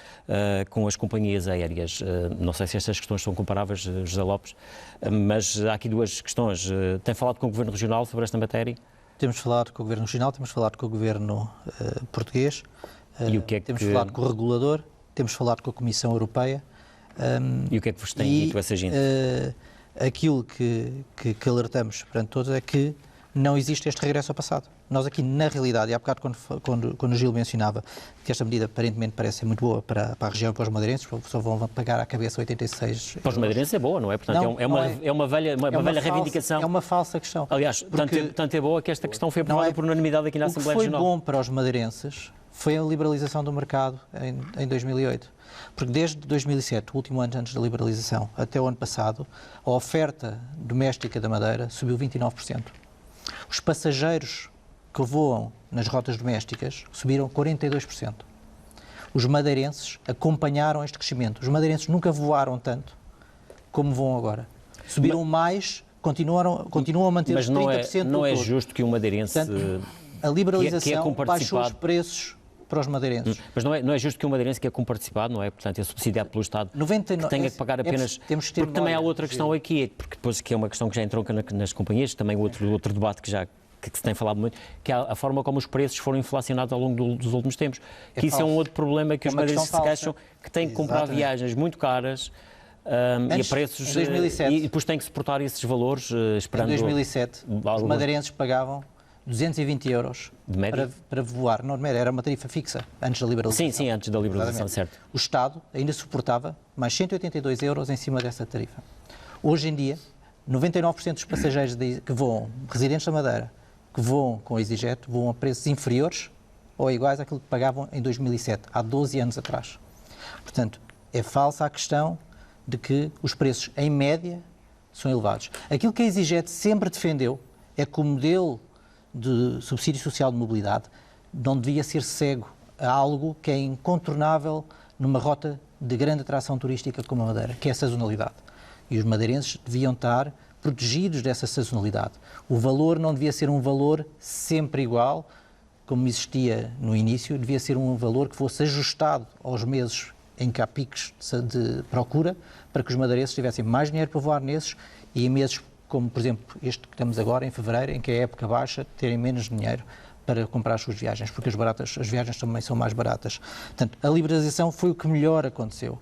com as companhias aéreas. Não sei se estas questões são comparáveis, José Lopes, mas há aqui duas questões. Tem falado com o Governo Regional sobre esta matéria? Temos falado com o Governo Regional, temos falado com o Governo português, e o que é que... temos falado com o regulador, temos falado com a Comissão Europeia. E o que é que vos tem dito essa gente? Aquilo que alertamos perante todos é que não existe este regresso ao passado. Nós aqui, na realidade, e há bocado quando o Gil mencionava que esta medida aparentemente parece ser muito boa para a região e para os madeirenses, só vão pagar à cabeça 86 Para os madeirenses é boa, não é? Portanto, não, é uma velha reivindicação. É uma falsa questão. Aliás, tanto é boa que esta questão foi aprovada por unanimidade aqui na Assembleia Regional. O que foi bom para os madeirenses foi a liberalização do mercado em 2008. Porque desde 2007, o último ano antes da liberalização, até o ano passado, a oferta doméstica da Madeira subiu 29%. Os passageiros que voam nas rotas domésticas subiram 42%. Os madeirenses acompanharam este crescimento. Os madeirenses nunca voaram tanto como voam agora. Subiram mais, continuam a manter os 30% do todo. Mas não é justo que um madeirense... Portanto, a liberalização baixou os preços para os madeirenses. Mas não é justo que um madeirense que é comparticipado, não é? Portanto, é subsidiado pelo Estado, que tenha que pagar apenas... Porque também há outra questão aqui, porque depois que é uma questão que já entronca nas companhias, também outro debate que se tem falado muito, que é a forma como os preços foram inflacionados ao longo dos últimos tempos. Que isso é um outro problema que os madeirenses se queixam, que têm que comprar viagens muito caras e a preços... Em 2007, e depois têm que suportar esses valores esperando... Em 2007, os madeirenses pagavam 220 euros para voar. Não, era uma tarifa fixa, antes da liberalização. Sim, antes da liberalização, certo. O Estado ainda suportava mais 182 euros em cima dessa tarifa. Hoje em dia, 99% dos passageiros que voam, residentes da Madeira, que voam com a EasyJet, voam a preços inferiores ou iguais àquilo que pagavam em 2007, há 12 anos atrás. Portanto, é falsa a questão de que os preços, em média, são elevados. Aquilo que a EasyJet sempre defendeu é que o modelo de subsídio social de mobilidade não devia ser cego a algo que é incontornável numa rota de grande atração turística como a Madeira, que é a sazonalidade. E os madeirenses deviam estar protegidos dessa sazonalidade. O valor não devia ser um valor sempre igual, como existia no início, devia ser um valor que fosse ajustado aos meses em que há picos de procura, para que os madeirenses tivessem mais dinheiro para voar nesses e em meses como, por exemplo, este que estamos agora, em fevereiro, em que é a época baixa, terem menos dinheiro para comprar as suas viagens, porque as viagens também são mais baratas. Portanto, a liberalização foi o que melhor aconteceu.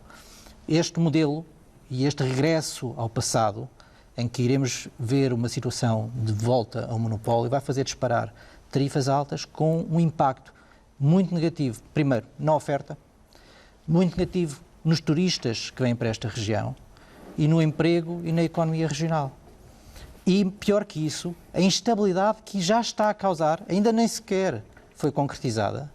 Este modelo e este regresso ao passado, em que iremos ver uma situação de volta ao monopólio, vai fazer disparar tarifas altas com um impacto muito negativo, primeiro, na oferta, muito negativo nos turistas que vêm para esta região e no emprego e na economia regional. E, pior que isso, a instabilidade que já está a causar, ainda nem sequer foi concretizada.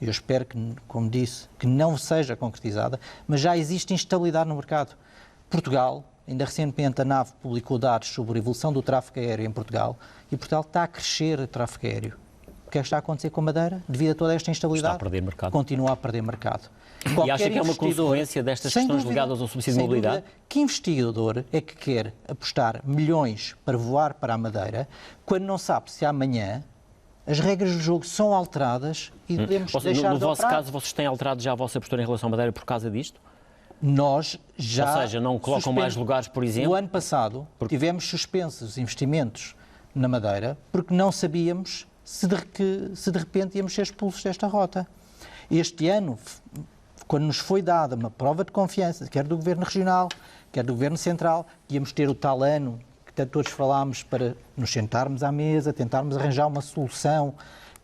Eu espero que, como disse, que não seja concretizada, mas já existe instabilidade no mercado. Portugal, ainda recentemente a NAV publicou dados sobre a evolução do tráfego aéreo em Portugal e Portugal está a crescer o tráfego aéreo. O que é que está a acontecer com a Madeira? Devido a toda esta instabilidade, está a perder mercado. Continua a perder mercado. E acha que é uma consequência destas questões ligadas ao subsídio de mobilidade? Dúvida, que investidor é que quer apostar milhões para voar para a Madeira quando não sabe se amanhã as regras do jogo são alteradas e podemos deixar de operar? No vosso caso, vocês têm alterado já a vossa postura em relação à Madeira por causa disto? Nós já... Ou seja, não colocam mais lugares, por exemplo? No ano passado, tivemos suspensos investimentos na Madeira porque não sabíamos se de repente íamos ser expulsos desta rota. Este ano, quando nos foi dada uma prova de confiança, quer do Governo Regional, quer do Governo Central, que íamos ter o tal ano que tanto todos falámos para nos sentarmos à mesa, tentarmos arranjar uma solução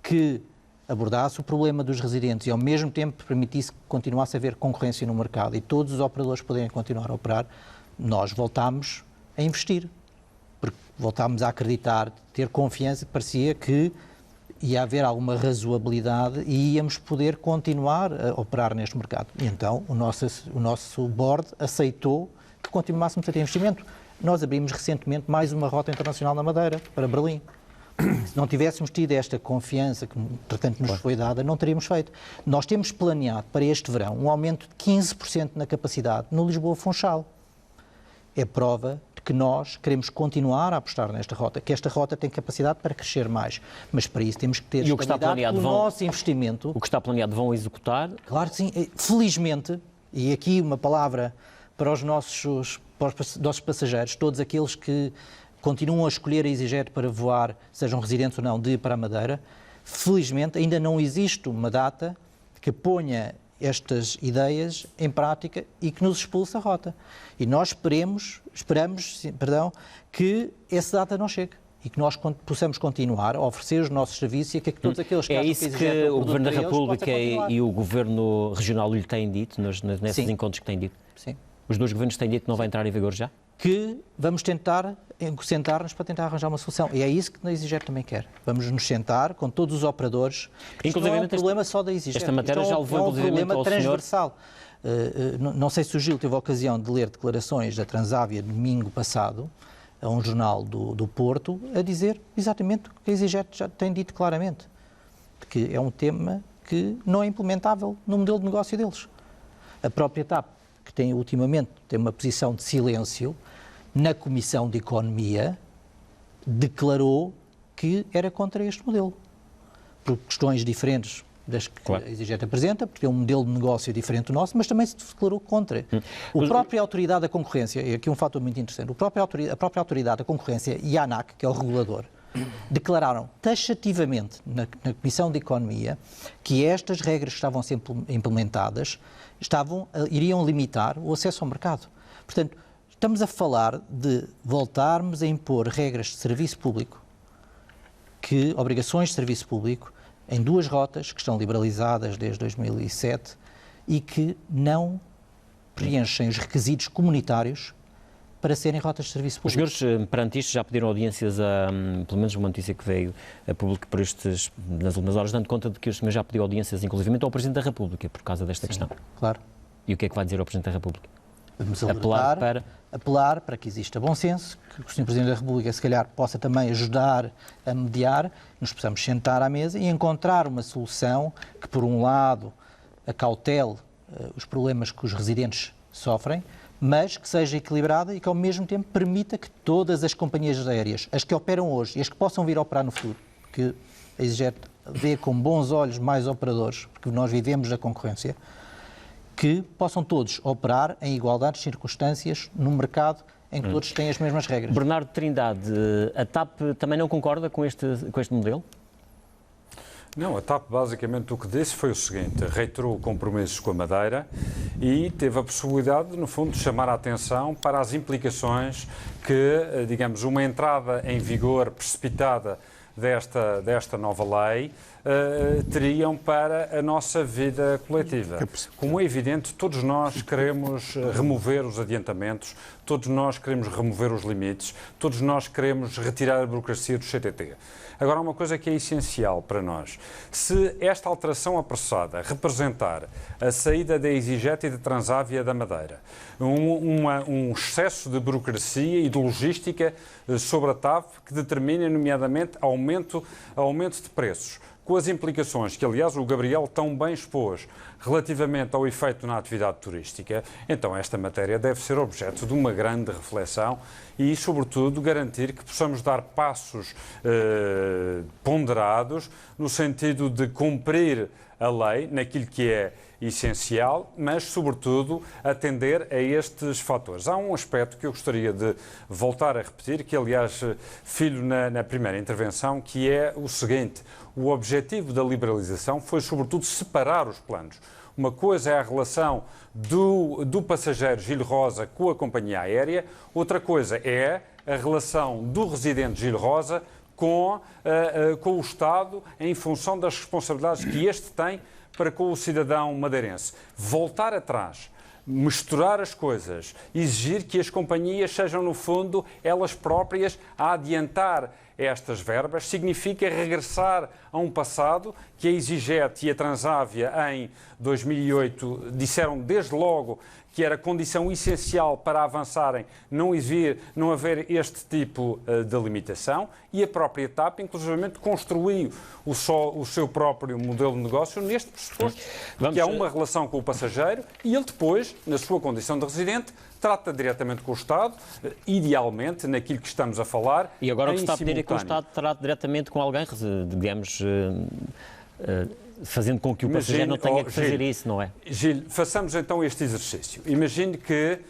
que abordasse o problema dos residentes e ao mesmo tempo permitisse que continuasse a haver concorrência no mercado e todos os operadores poderem continuar a operar, nós voltámos a investir. Porque voltámos a acreditar, ter confiança, parecia que ia haver alguma razoabilidade e íamos poder continuar a operar neste mercado. E então o nosso board aceitou que continuássemos a ter investimento. Nós abrimos recentemente mais uma rota internacional na Madeira, para Berlim. Se não tivéssemos tido esta confiança que, portanto, nos foi dada, não teríamos feito. Nós temos planeado para este verão um aumento de 15% na capacidade no Lisboa-Funchal. É prova de que nós queremos continuar a apostar nesta rota, que esta rota tem capacidade para crescer mais. Mas para isso temos que ter estabilidade no nosso investimento. O que está planeado vão executar? Claro que sim. Felizmente, e aqui uma palavra para os nossos passageiros, todos aqueles que continuam a escolher a EasyJet para voar, sejam residentes ou não, de ir para a Madeira, felizmente ainda não existe uma data que ponha estas ideias em prática e que nos expulse a rota. E nós esperamos que essa data não chegue e que nós possamos continuar a oferecer os nossos serviços e que todos aqueles que acham que existe que o Governo da República e o Governo Regional lhe têm dito, nesses encontros que têm dito? Sim. Os dois governos têm dito que não vai entrar em vigor já? Que vamos tentar sentar-nos para tentar arranjar uma solução. E é isso que a EasyJet também quer. Vamos nos sentar com todos os operadores. Isto não é um problema só da EasyJet. Esta matéria já levou inclusivamente ao senhor. É um problema transversal. Não sei se o Gil teve a ocasião de ler declarações da Transavia domingo passado, a um jornal do Porto, a dizer exatamente o que a EasyJet já tem dito claramente. Que é um tema que não é implementável no modelo de negócio deles. A própria TAP, que ultimamente tem uma posição de silêncio, na Comissão de Economia, declarou que era contra este modelo. Por questões diferentes das que a EasyJet apresenta, porque é um modelo de negócio diferente do nosso, mas também se declarou contra. A própria Autoridade da Concorrência, e aqui um fator muito interessante, a própria Autoridade da Concorrência e a ANAC, que é o regulador, declararam taxativamente na Comissão de Economia que estas regras que estavam a ser implementadas iriam limitar o acesso ao mercado. Portanto, estamos a falar de voltarmos a impor regras de serviço público, obrigações de serviço público, em duas rotas que estão liberalizadas desde 2007 e que não preenchem os requisitos comunitários para serem rotas de serviço público. Os senhores, perante isto, já pediram audiências pelo menos uma notícia que veio a público nas últimas horas, dando conta de que o senhor já pediu audiências, inclusivamente, ao Presidente da República, por causa desta questão. Claro. E o que é que vai dizer ao Presidente da República? Vamos apelar para que exista bom senso, que o Sr. Presidente da República, se calhar, possa também ajudar a mediar, nos possamos sentar à mesa e encontrar uma solução que, por um lado, acautele os problemas que os residentes sofrem, mas que seja equilibrada e que, ao mesmo tempo, permita que todas as companhias aéreas, as que operam hoje e as que possam vir a operar no futuro, que a EasyJet vê com bons olhos mais operadores, porque nós vivemos da concorrência, que possam todos operar em igualdade de circunstâncias num mercado em que todos têm as mesmas regras. Bernardo Trindade, a TAP também não concorda com este modelo? Não, a TAP basicamente o que disse foi o seguinte, reiterou compromissos com a Madeira e teve a possibilidade, no fundo, de chamar a atenção para as implicações que, digamos, uma entrada em vigor precipitada desta nova lei teriam para a nossa vida coletiva. Como é evidente, todos nós queremos remover os adiantamentos, todos nós queremos remover os limites, todos nós queremos retirar a burocracia do CTT. Agora, uma coisa que é essencial para nós, se esta alteração apressada representar a saída da EasyJet e da Transavia da Madeira, um excesso de burocracia e de logística sobre a TAP que determina, nomeadamente, aumento de preços, com as implicações que, aliás, o Gabriel tão bem expôs relativamente ao efeito na atividade turística, então esta matéria deve ser objeto de uma grande reflexão e, sobretudo, garantir que possamos dar passos ponderados no sentido de cumprir a lei naquilo que é essencial, mas, sobretudo, atender a estes fatores. Há um aspecto que eu gostaria de voltar a repetir, que, aliás, filho na primeira intervenção, que é o seguinte: o objetivo da liberalização foi, sobretudo, separar os planos. Uma coisa é a relação do passageiro Gil Rosa com a companhia aérea, outra coisa é a relação do residente Gil Rosa com o Estado em função das responsabilidades que este tem para com o cidadão madeirense. Voltar atrás, misturar as coisas, exigir que as companhias sejam, no fundo, elas próprias a adiantar estas verbas, significa regressar a um passado que a EasyJet e a Transavia em 2008 disseram desde logo que era condição essencial para avançarem, não haver este tipo de limitação, e a própria TAP, inclusivamente, construiu o seu próprio modelo de negócio neste pressuposto, que há uma relação com o passageiro e ele depois, na sua condição de residente, trata diretamente com o Estado, idealmente, naquilo que estamos a falar. E agora o que está a pedir é que o Estado trate diretamente com alguém, digamos, fazendo com que o passageiro não tenha que fazer isso, não é? Gil, façamos então este exercício. Imagine que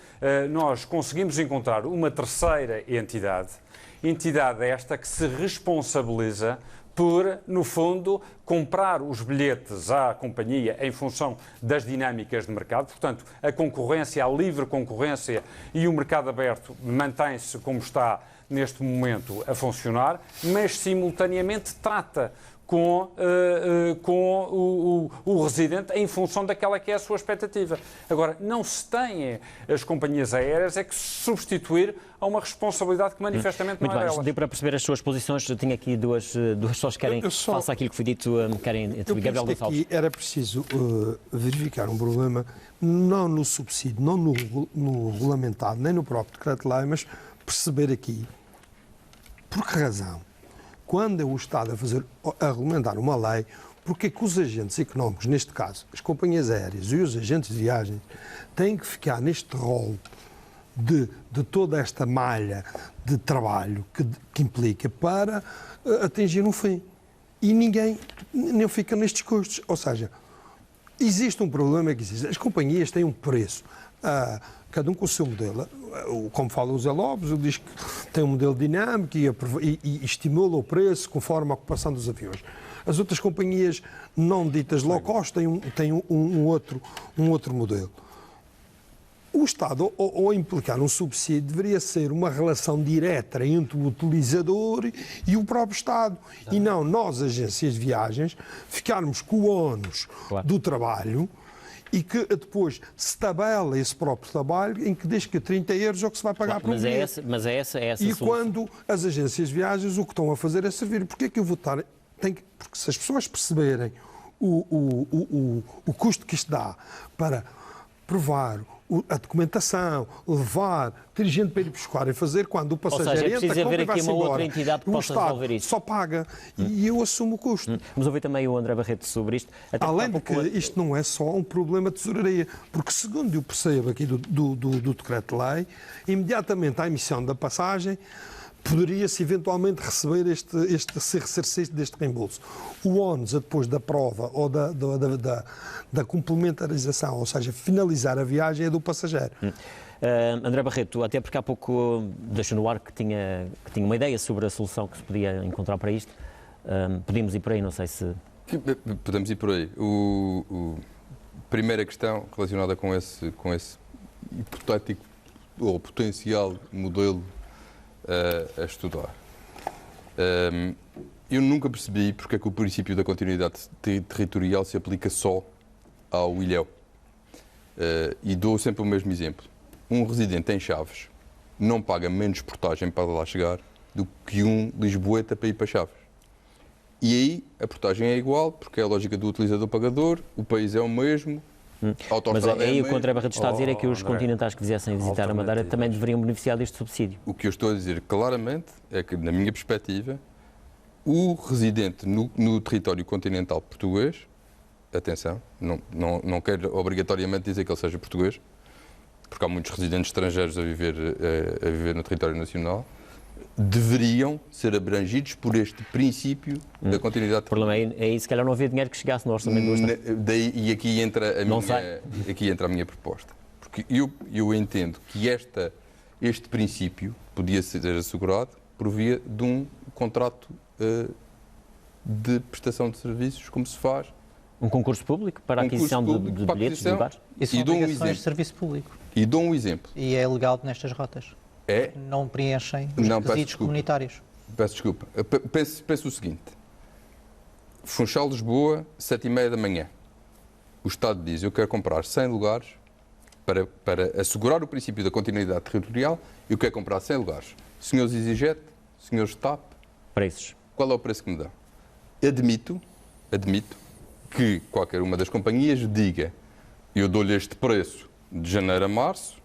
nós conseguimos encontrar uma terceira entidade esta que se responsabiliza por, no fundo, comprar os bilhetes à companhia em função das dinâmicas de mercado. Portanto, a concorrência, a livre concorrência e o mercado aberto mantém-se como está neste momento a funcionar, mas simultaneamente trata com o residente em função daquela que é a sua expectativa. Agora, não se têm as companhias aéreas é que se substituir a uma responsabilidade que manifestamente não é delas. Deu para perceber as suas posições. Eu tinha aqui duas pessoas que querem, face àquilo que foi dito, querem Gabriel Gonçalves. Aqui era preciso verificar um problema, não no subsídio, não no regulamentado, nem no próprio decreto-lei, mas perceber aqui por que razão, quando é o Estado a regulamentar uma lei, porque é que os agentes económicos, neste caso, as companhias aéreas e os agentes de viagens, têm que ficar neste rol de toda esta malha de trabalho que implica para atingir um fim. E ninguém nem fica nestes custos. Ou seja, existe um problema que existe. As companhias têm um preço, cada um com o seu modelo. Como fala o Zé Lopes, ele diz que tem um modelo dinâmico e estimula o preço conforme a ocupação dos aviões. As outras companhias não ditas low cost têm um outro modelo. O Estado, ao implicar um subsídio, deveria ser uma relação direta entre o utilizador e o próprio Estado. E não nós, agências de viagens, ficarmos com o ónus do trabalho e que depois se tabela esse próprio trabalho em que diz que 30 euros é o que se vai pagar por um bilhete. Mas é essa e quando as agências de viagens o que estão a fazer é servir. Porquê é que eu vou estar... Porque se as pessoas perceberem o custo que isto dá para provar a documentação, levar, ter gente para ir buscar e fazer, quando o passageiro entra, haver aqui uma outra embora, entidade que possa resolver isso. Só paga e eu assumo o custo. Vamos ouvir também o André Barreto sobre isto. Além de que isto não é só um problema de tesouraria, porque segundo eu percebo aqui do decreto-lei, imediatamente à emissão da passagem, poderia-se eventualmente receber ser ressarcido deste reembolso. O ónus depois da prova ou da complementarização, ou seja, finalizar a viagem, é do passageiro. André Barreto, até porque há pouco deixou no ar que tinha uma ideia sobre a solução que se podia encontrar para isto. Podemos ir por aí, não sei se... Podemos ir por aí. Primeira questão relacionada com esse hipotético ou potencial modelo a estudar. Eu nunca percebi porque é que o princípio da continuidade territorial se aplica só ao ilhéu. E dou sempre o mesmo exemplo. Um residente em Chaves não paga menos portagem para lá chegar do que um lisboeta para ir para Chaves. E aí a portagem é igual, porque é a lógica do utilizador-pagador, o país é o mesmo, a autoestrada Mas aí é o que o André Barreto está a dizer é que os continentais que quisessem visitar a Madeira também deveriam beneficiar deste subsídio. O que eu estou a dizer claramente é que, na minha perspectiva, o residente no território continental português, atenção, não quero obrigatoriamente dizer que ele seja português, porque há muitos residentes estrangeiros a viver no território nacional, deveriam ser abrangidos por este princípio da continuidade. O problema é aí, se calhar não havia dinheiro que chegasse no orçamento do Estado. E aqui entra a minha proposta. Porque eu entendo que este princípio podia ser assegurado por via de um contrato de prestação de serviços, como se faz. Um concurso público para a aquisição de bilhetes de lugares? Isso são obrigações de serviço público. E dou um exemplo. E é legal nestas rotas. Não preenchem os requisitos comunitários. Peço desculpa. Penso o seguinte. Funchal-Lisboa, 7h30 da manhã. O Estado diz, eu quero comprar 100 lugares para assegurar o princípio da continuidade territorial, eu quero comprar 100 lugares. Senhores EasyJet, senhores TAP, preços. Qual é o preço que me dão? Admito que qualquer uma das companhias diga, eu dou-lhe este preço de janeiro a março,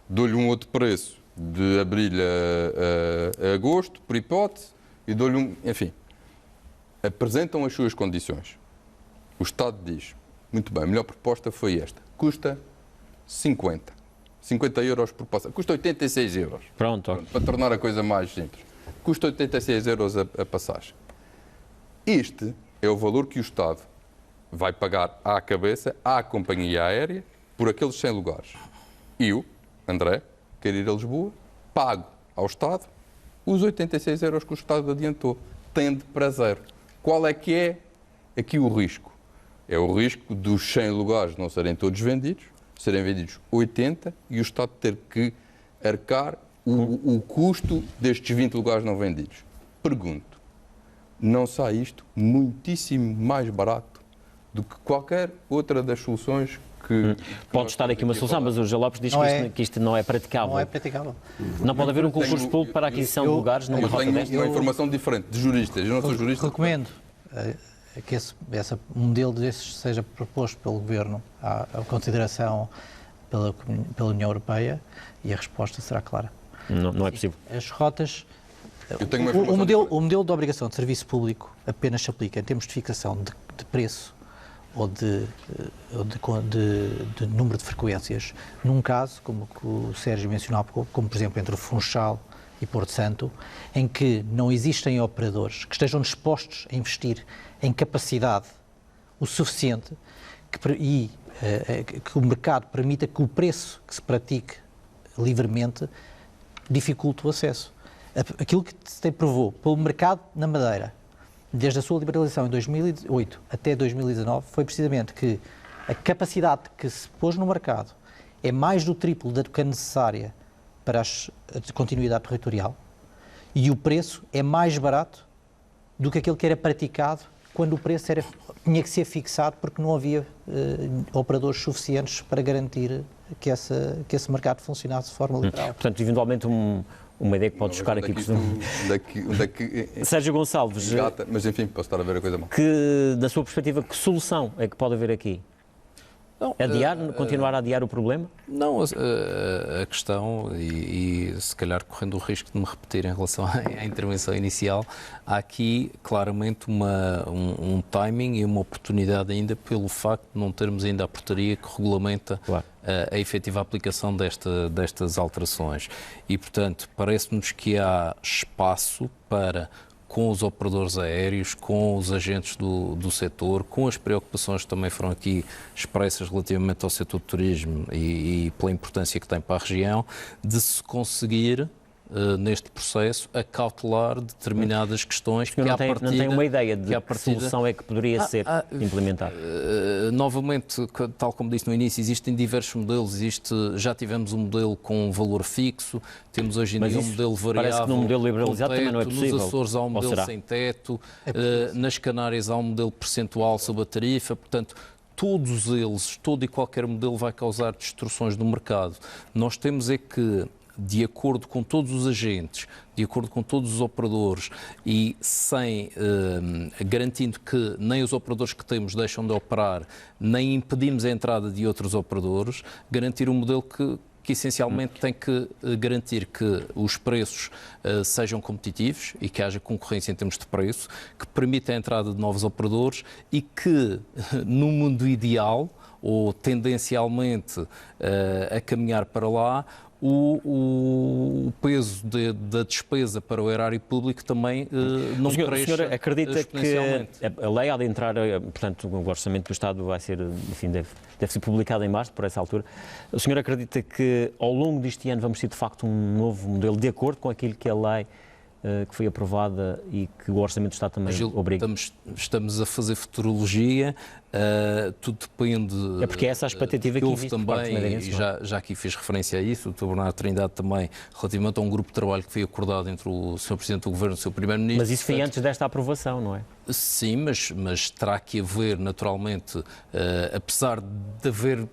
dou-lhe um outro preço de abril a agosto, por hipótese, e dou-lhe enfim, apresentam as suas condições. O Estado diz, muito bem, a melhor proposta foi esta, custa 50 euros por passagem, custa 86 euros. Pronto, para tornar a coisa mais simples. Custa 86 euros a passagem. Este é o valor que o Estado vai pagar à cabeça, à companhia aérea, por aqueles 100 lugares. Eu, André, quero ir a Lisboa, pago ao Estado os 86 euros que o Estado adiantou, tende para zero. Qual é que é aqui o risco? É o risco dos 100 lugares não serem todos vendidos, serem vendidos 80 e o Estado ter que arcar o custo destes 20 lugares não vendidos. Pergunto, não sai isto muitíssimo mais barato do que qualquer outra das soluções que... Pode estar aqui uma solução, mas o José Lopes diz que isto não é praticável. Não é praticável. Não pode haver um concurso público para a aquisição de lugares numa rota desta? Eu tenho uma informação diferente, de juristas. Eu não sou jurista. Recomendo que esse modelo desses seja proposto pelo Governo à consideração pela União Europeia e a resposta será clara. Não é possível. As rotas... O modelo de obrigação de serviço público apenas se aplica em termos de fixação de preço ou de número de frequências, num caso, como o Sérgio mencionava, como por exemplo entre o Funchal e Porto Santo, em que não existem operadores que estejam dispostos a investir em capacidade o suficiente que o mercado permita que o preço que se pratique livremente dificulte o acesso. Aquilo que se provou pelo mercado na Madeira, desde a sua liberalização em 2008 até 2019, foi precisamente que a capacidade que se pôs no mercado é mais do triplo da que é necessária para a continuidade territorial e o preço é mais barato do que aquele que era praticado quando o preço tinha que ser fixado porque não havia operadores suficientes para garantir que esse mercado funcionasse de forma literal. Portanto, eventualmente uma ideia que pode chocar aqui. Sérgio Gonçalves, mas enfim, posso estar a ver a coisa mal. Da sua perspectiva, que solução é que pode haver aqui? Não, continuar a adiar o problema? Não, a questão, e se calhar correndo o risco de me repetir em relação à intervenção inicial, há aqui claramente um timing e uma oportunidade ainda pelo facto de não termos ainda a portaria que regulamenta a efetiva aplicação destas alterações. E, portanto, parece-nos que há espaço para, com os operadores aéreos, com os agentes do setor, com as preocupações que também foram aqui expressas relativamente ao setor do turismo e pela importância que tem para a região, de se conseguir, neste processo, acautelar determinadas questões que, não tem uma ideia de que solução é que poderia ser implementada? Novamente, tal como disse no início, existem diversos modelos. Já tivemos um modelo com valor fixo, temos hoje em dia um modelo variável. Parece que num modelo liberalizado teto, também não é possível. Nos Açores há um modelo sem teto, nas Canárias há um modelo percentual sobre a tarifa, portanto, todos eles, todo e qualquer modelo vai causar distorções no mercado. Nós temos é que, de acordo com todos os agentes, de acordo com todos os operadores e garantindo que nem os operadores que temos deixam de operar, nem impedimos a entrada de outros operadores, garantir um modelo que essencialmente tem que garantir que os preços sejam competitivos e que haja concorrência em termos de preço, que permita a entrada de novos operadores e que, no mundo ideal, ou tendencialmente a caminhar para lá, o peso da despesa para o erário público também não cresça. O senhor acredita que a lei há de entrar, portanto, o orçamento do Estado vai ser, enfim, deve ser publicado em março, por essa altura. O senhor acredita que ao longo deste ano vamos ter de facto um novo modelo de acordo com aquilo que a lei que foi aprovada e que o Orçamento do Estado também obriga? Estamos a fazer futurologia, tudo depende... É porque essa é a expectativa que existe também, e já aqui fiz referência a isso, o Dr. Bernardo Trindade também, relativamente a um grupo de trabalho que foi acordado entre o Sr. Presidente do Governo e o Sr. Primeiro-Ministro. Mas isso foi antes desta aprovação, não é? Sim, mas terá que haver, naturalmente, apesar de haver,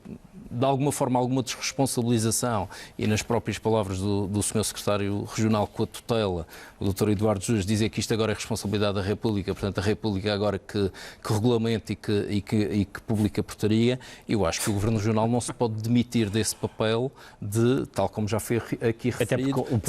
de alguma forma, alguma desresponsabilização, e nas próprias palavras do Sr. Secretário Regional com a tutela, o Dr. Eduardo Jus, dizer que isto agora é responsabilidade da República, portanto a República agora que regulamenta e que publica a portaria, eu acho que o Governo Regional não se pode demitir desse papel de, tal como já foi aqui referido, até porque o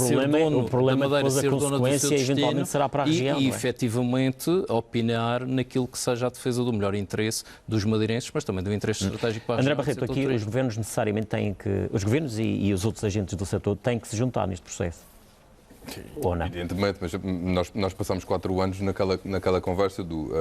problema depois a consequência eventualmente será para a região, e efetivamente opinar naquilo que seja a defesa do melhor interesse dos madeirenses, mas também do interesse estratégico para a região. André Barreto, aqui os governos necessariamente têm que, os governos e os outros agentes do setor têm que se juntar neste processo. Ou não? Evidentemente, mas nós passamos 4 anos naquela conversa do...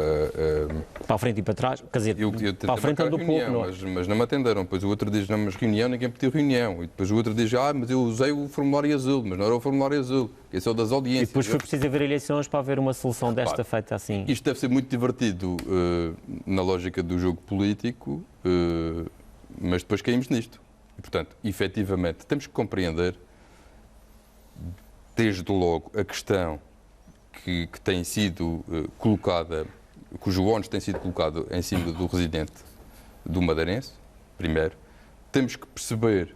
para a frente e para trás, quer dizer, para a frente andou pouco, não é? Mas não me atenderam. Depois o outro diz, não, mas reunião, ninguém pediu reunião. E depois o outro diz, mas eu usei o formulário azul, mas não era o formulário azul, esse é o das audiências. E depois foi preciso haver eleições para haver uma solução desta feita assim. Isto deve ser muito divertido na lógica do jogo político, mas depois caímos nisto. E, portanto, efetivamente, temos que compreender desde logo a questão que tem sido colocada, cujo ónus tem sido colocado em cima do residente do madeirense, primeiro. Temos que perceber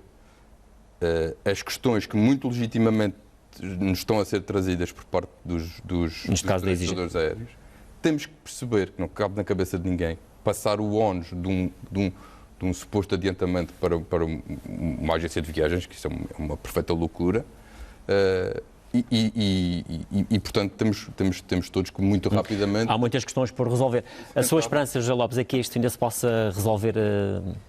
as questões que muito legitimamente nos estão a ser trazidas por parte dos transportadores aéreos. Temos que perceber que não cabe na cabeça de ninguém passar o ónus de um suposto adiantamento para uma agência de viagens, que isso é uma perfeita loucura. E portanto, temos todos que muito rapidamente... Há muitas questões por resolver. A sua esperança, José Lopes, é que isto ainda se possa resolver?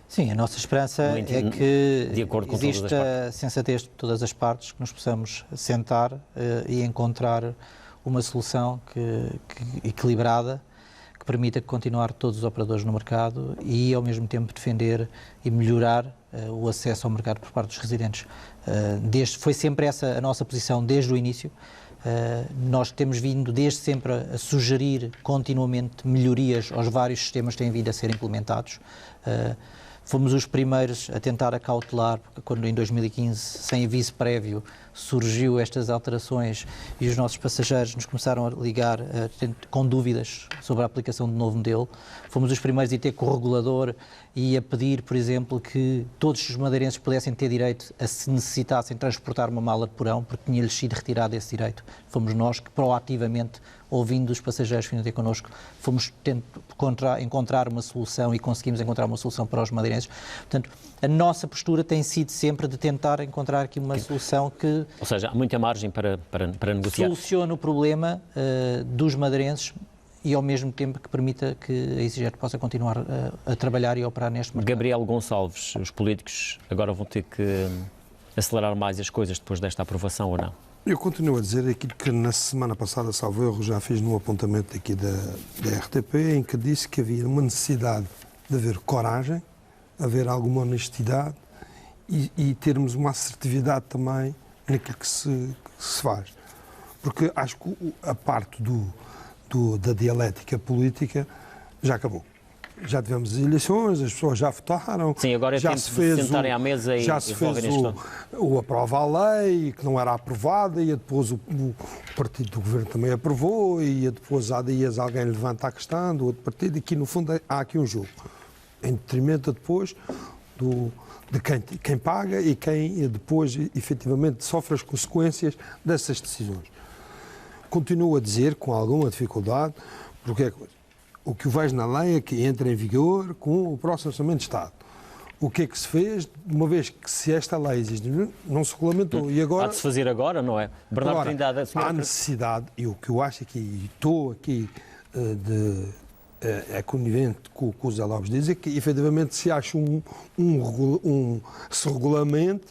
Sim, a nossa esperança é que de acordo com existe a sensatez de todas as partes, que nos possamos sentar e encontrar uma solução equilibrada, que permita continuar todos os operadores no mercado e, ao mesmo tempo, defender e melhorar o acesso ao mercado por parte dos residentes. Foi sempre essa a nossa posição desde o início. Nós temos vindo desde sempre a sugerir continuamente melhorias aos vários sistemas que têm vindo a ser implementados. Fomos os primeiros a tentar acautelar, porque quando em 2015, sem aviso prévio, surgiu estas alterações e os nossos passageiros nos começaram a ligar com dúvidas sobre a aplicação do novo modelo. Fomos os primeiros a ter com o regulador e a pedir, por exemplo, que todos os madeirenses pudessem ter direito a, se necessitassem, transportar uma mala de porão, porque tinha-lhes sido retirado esse direito. Fomos nós que proativamente, ouvindo os passageiros que vinham ter connosco, fomos encontrar uma solução e conseguimos encontrar uma solução para os madeirenses. Portanto, a nossa postura tem sido sempre de tentar encontrar aqui uma solução que... Ou seja, há muita margem para negociar. Solucione o problema dos madeirenses e ao mesmo tempo que permita que a EasyJet possa continuar a trabalhar e a operar neste mercado. Gabriel Gonçalves, os políticos agora vão ter que acelerar mais as coisas depois desta aprovação ou não? Eu continuo a dizer aquilo que na semana passada, salvo erro, já fiz num apontamento aqui da RTP, em que disse que havia uma necessidade de haver coragem, haver alguma honestidade e termos uma assertividade também naquilo que se faz. Porque acho que a parte da dialética política já acabou. Já tivemos eleições, as pessoas já votaram. Sim, agora é tempo de se sentarem à mesa e já se fez o aprova a lei, que não era aprovada, e depois o partido do governo também aprovou, e depois há dias alguém levanta a questão do outro partido, e aqui no fundo há aqui um jogo, em detrimento depois de quem paga e quem depois efetivamente sofre as consequências dessas decisões. Continuo a dizer, com alguma dificuldade, porque o que eu vejo na lei é que entra em vigor com o próximo Orçamento de Estado. O que é que se fez, uma vez que se esta lei existe, não se regulamentou. E agora, há de se fazer agora, não é? Bernardo Trindade, há necessidade, e o que eu acho aqui, e estou aqui é conivente com o que o Zé Lopes diz, é que efetivamente se acha se regulamente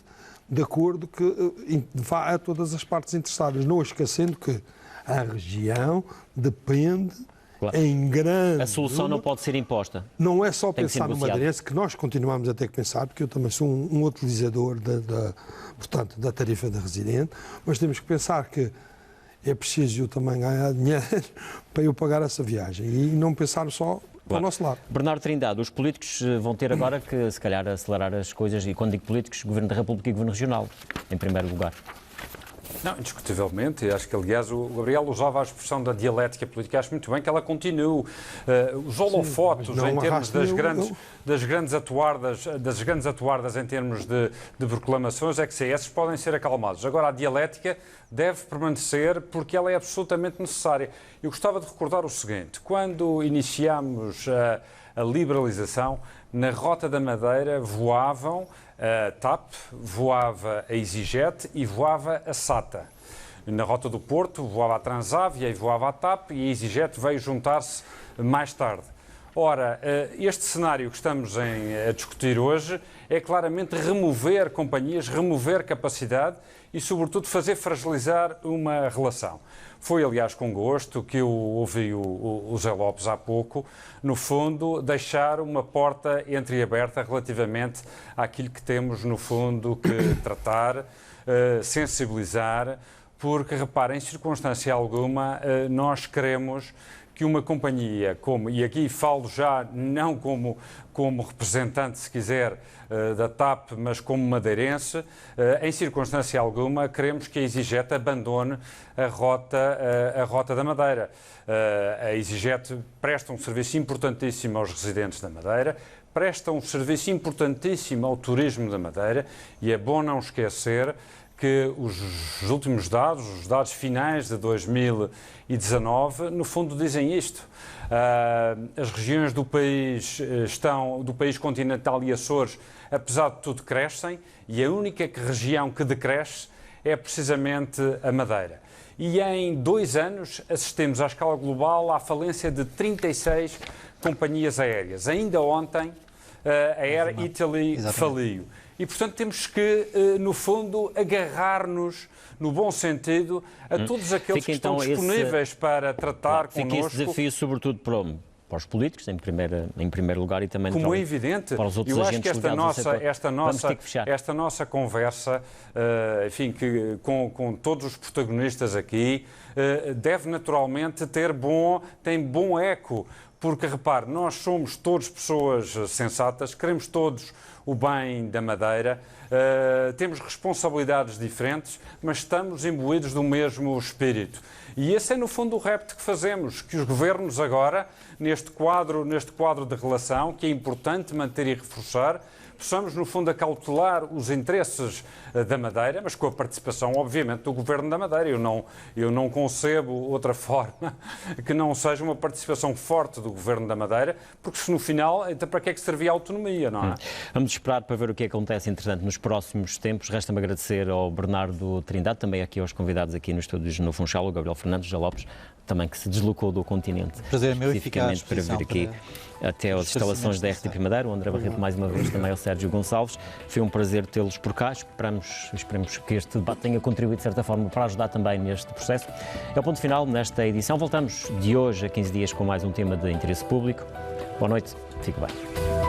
de acordo que vá a todas as partes interessadas, não esquecendo que a região depende, claro, em grande... A solução não pode ser imposta. Não é só pensar no madeirense, que nós continuamos a ter que pensar, porque eu também sou um utilizador portanto, da tarifa de residente, mas temos que pensar que é preciso eu também ganhar dinheiro para eu pagar essa viagem e não pensar só para o nosso lado. Bernardo Trindade, os políticos vão ter agora que, se calhar, acelerar as coisas, e quando digo políticos, Governo da República e Governo Regional, em primeiro lugar. Não, indiscutivelmente, e acho que, aliás, o Gabriel usava a expressão da dialética política, acho muito bem que ela continue. Os holofotos, em termos das grandes atuardas em termos de proclamações, é que esses podem ser acalmados. Agora, a dialética deve permanecer porque ela é absolutamente necessária. Eu gostava de recordar o seguinte: quando iniciámos a liberalização, na Rota da Madeira voavam a TAP, voava a EasyJet e voava a SATA. Na Rota do Porto voava a Transavia e voava a TAP, e a EasyJet veio juntar-se mais tarde. Ora, este cenário que estamos a discutir hoje é claramente remover companhias, remover capacidade e, sobretudo, fazer fragilizar uma relação. Foi, aliás, com gosto que eu ouvi o Zé Lopes há pouco, no fundo, deixar uma porta entreaberta relativamente àquilo que temos, no fundo, que tratar, sensibilizar, porque, reparem, em circunstância alguma, nós queremos que uma companhia como, e aqui falo já não como representante, se quiser, da TAP, mas como madeirense, em circunstância alguma queremos que a EasyJet abandone a Rota da Madeira. A EasyJet presta um serviço importantíssimo aos residentes da Madeira, presta um serviço importantíssimo ao turismo da Madeira, e é bom não esquecer que os últimos dados, os dados finais de 2019, no fundo dizem isto. As regiões do país continental e Açores, apesar de tudo, crescem, e a única região que decresce é precisamente a Madeira. E em 2 anos assistimos à escala global à falência de 36 companhias aéreas. Ainda ontem a Air Italy faliu. E, portanto, temos que, no fundo, agarrar-nos, no bom sentido, a todos aqueles que estão disponíveis para tratar connosco. Fica esse desafio, sobretudo, para os políticos, em primeiro lugar, e também como é evidente, para os outros eu acho agentes que ligados esta nossa conversa, enfim, que, com todos os protagonistas aqui, deve naturalmente tem bom eco, porque, repare, nós somos todos pessoas sensatas, queremos todos o bem da Madeira. Temos responsabilidades diferentes, mas estamos imbuídos do mesmo espírito. E esse é, no fundo, o repto que fazemos, que os governos agora, neste quadro de relação, que é importante manter e reforçar, possamos, no fundo, acautelar os interesses da Madeira, mas com a participação, obviamente, do Governo da Madeira. Eu não concebo outra forma que não seja uma participação forte do Governo da Madeira, porque se no final, então para que é que servia a autonomia, não é? Vamos esperar para ver o que acontece, entretanto, nos próximos tempos. Resta-me agradecer ao Bernardo Trindade, também aqui aos convidados aqui nos estúdios no Funchal, o Gabriel Fernandes, José Lopes, também que se deslocou do continente. Prazer é meu e ficar à especificamente para vir aqui até às instalações da RTP Madeira, o André Barreto mais uma vez, também ao Sérgio Gonçalves. Foi um prazer tê-los por cá. Esperemos que este debate tenha contribuído de certa forma para ajudar também neste processo. É o ponto final nesta edição. Voltamos de hoje a 15 dias com mais um tema de interesse público. Boa noite, fique bem.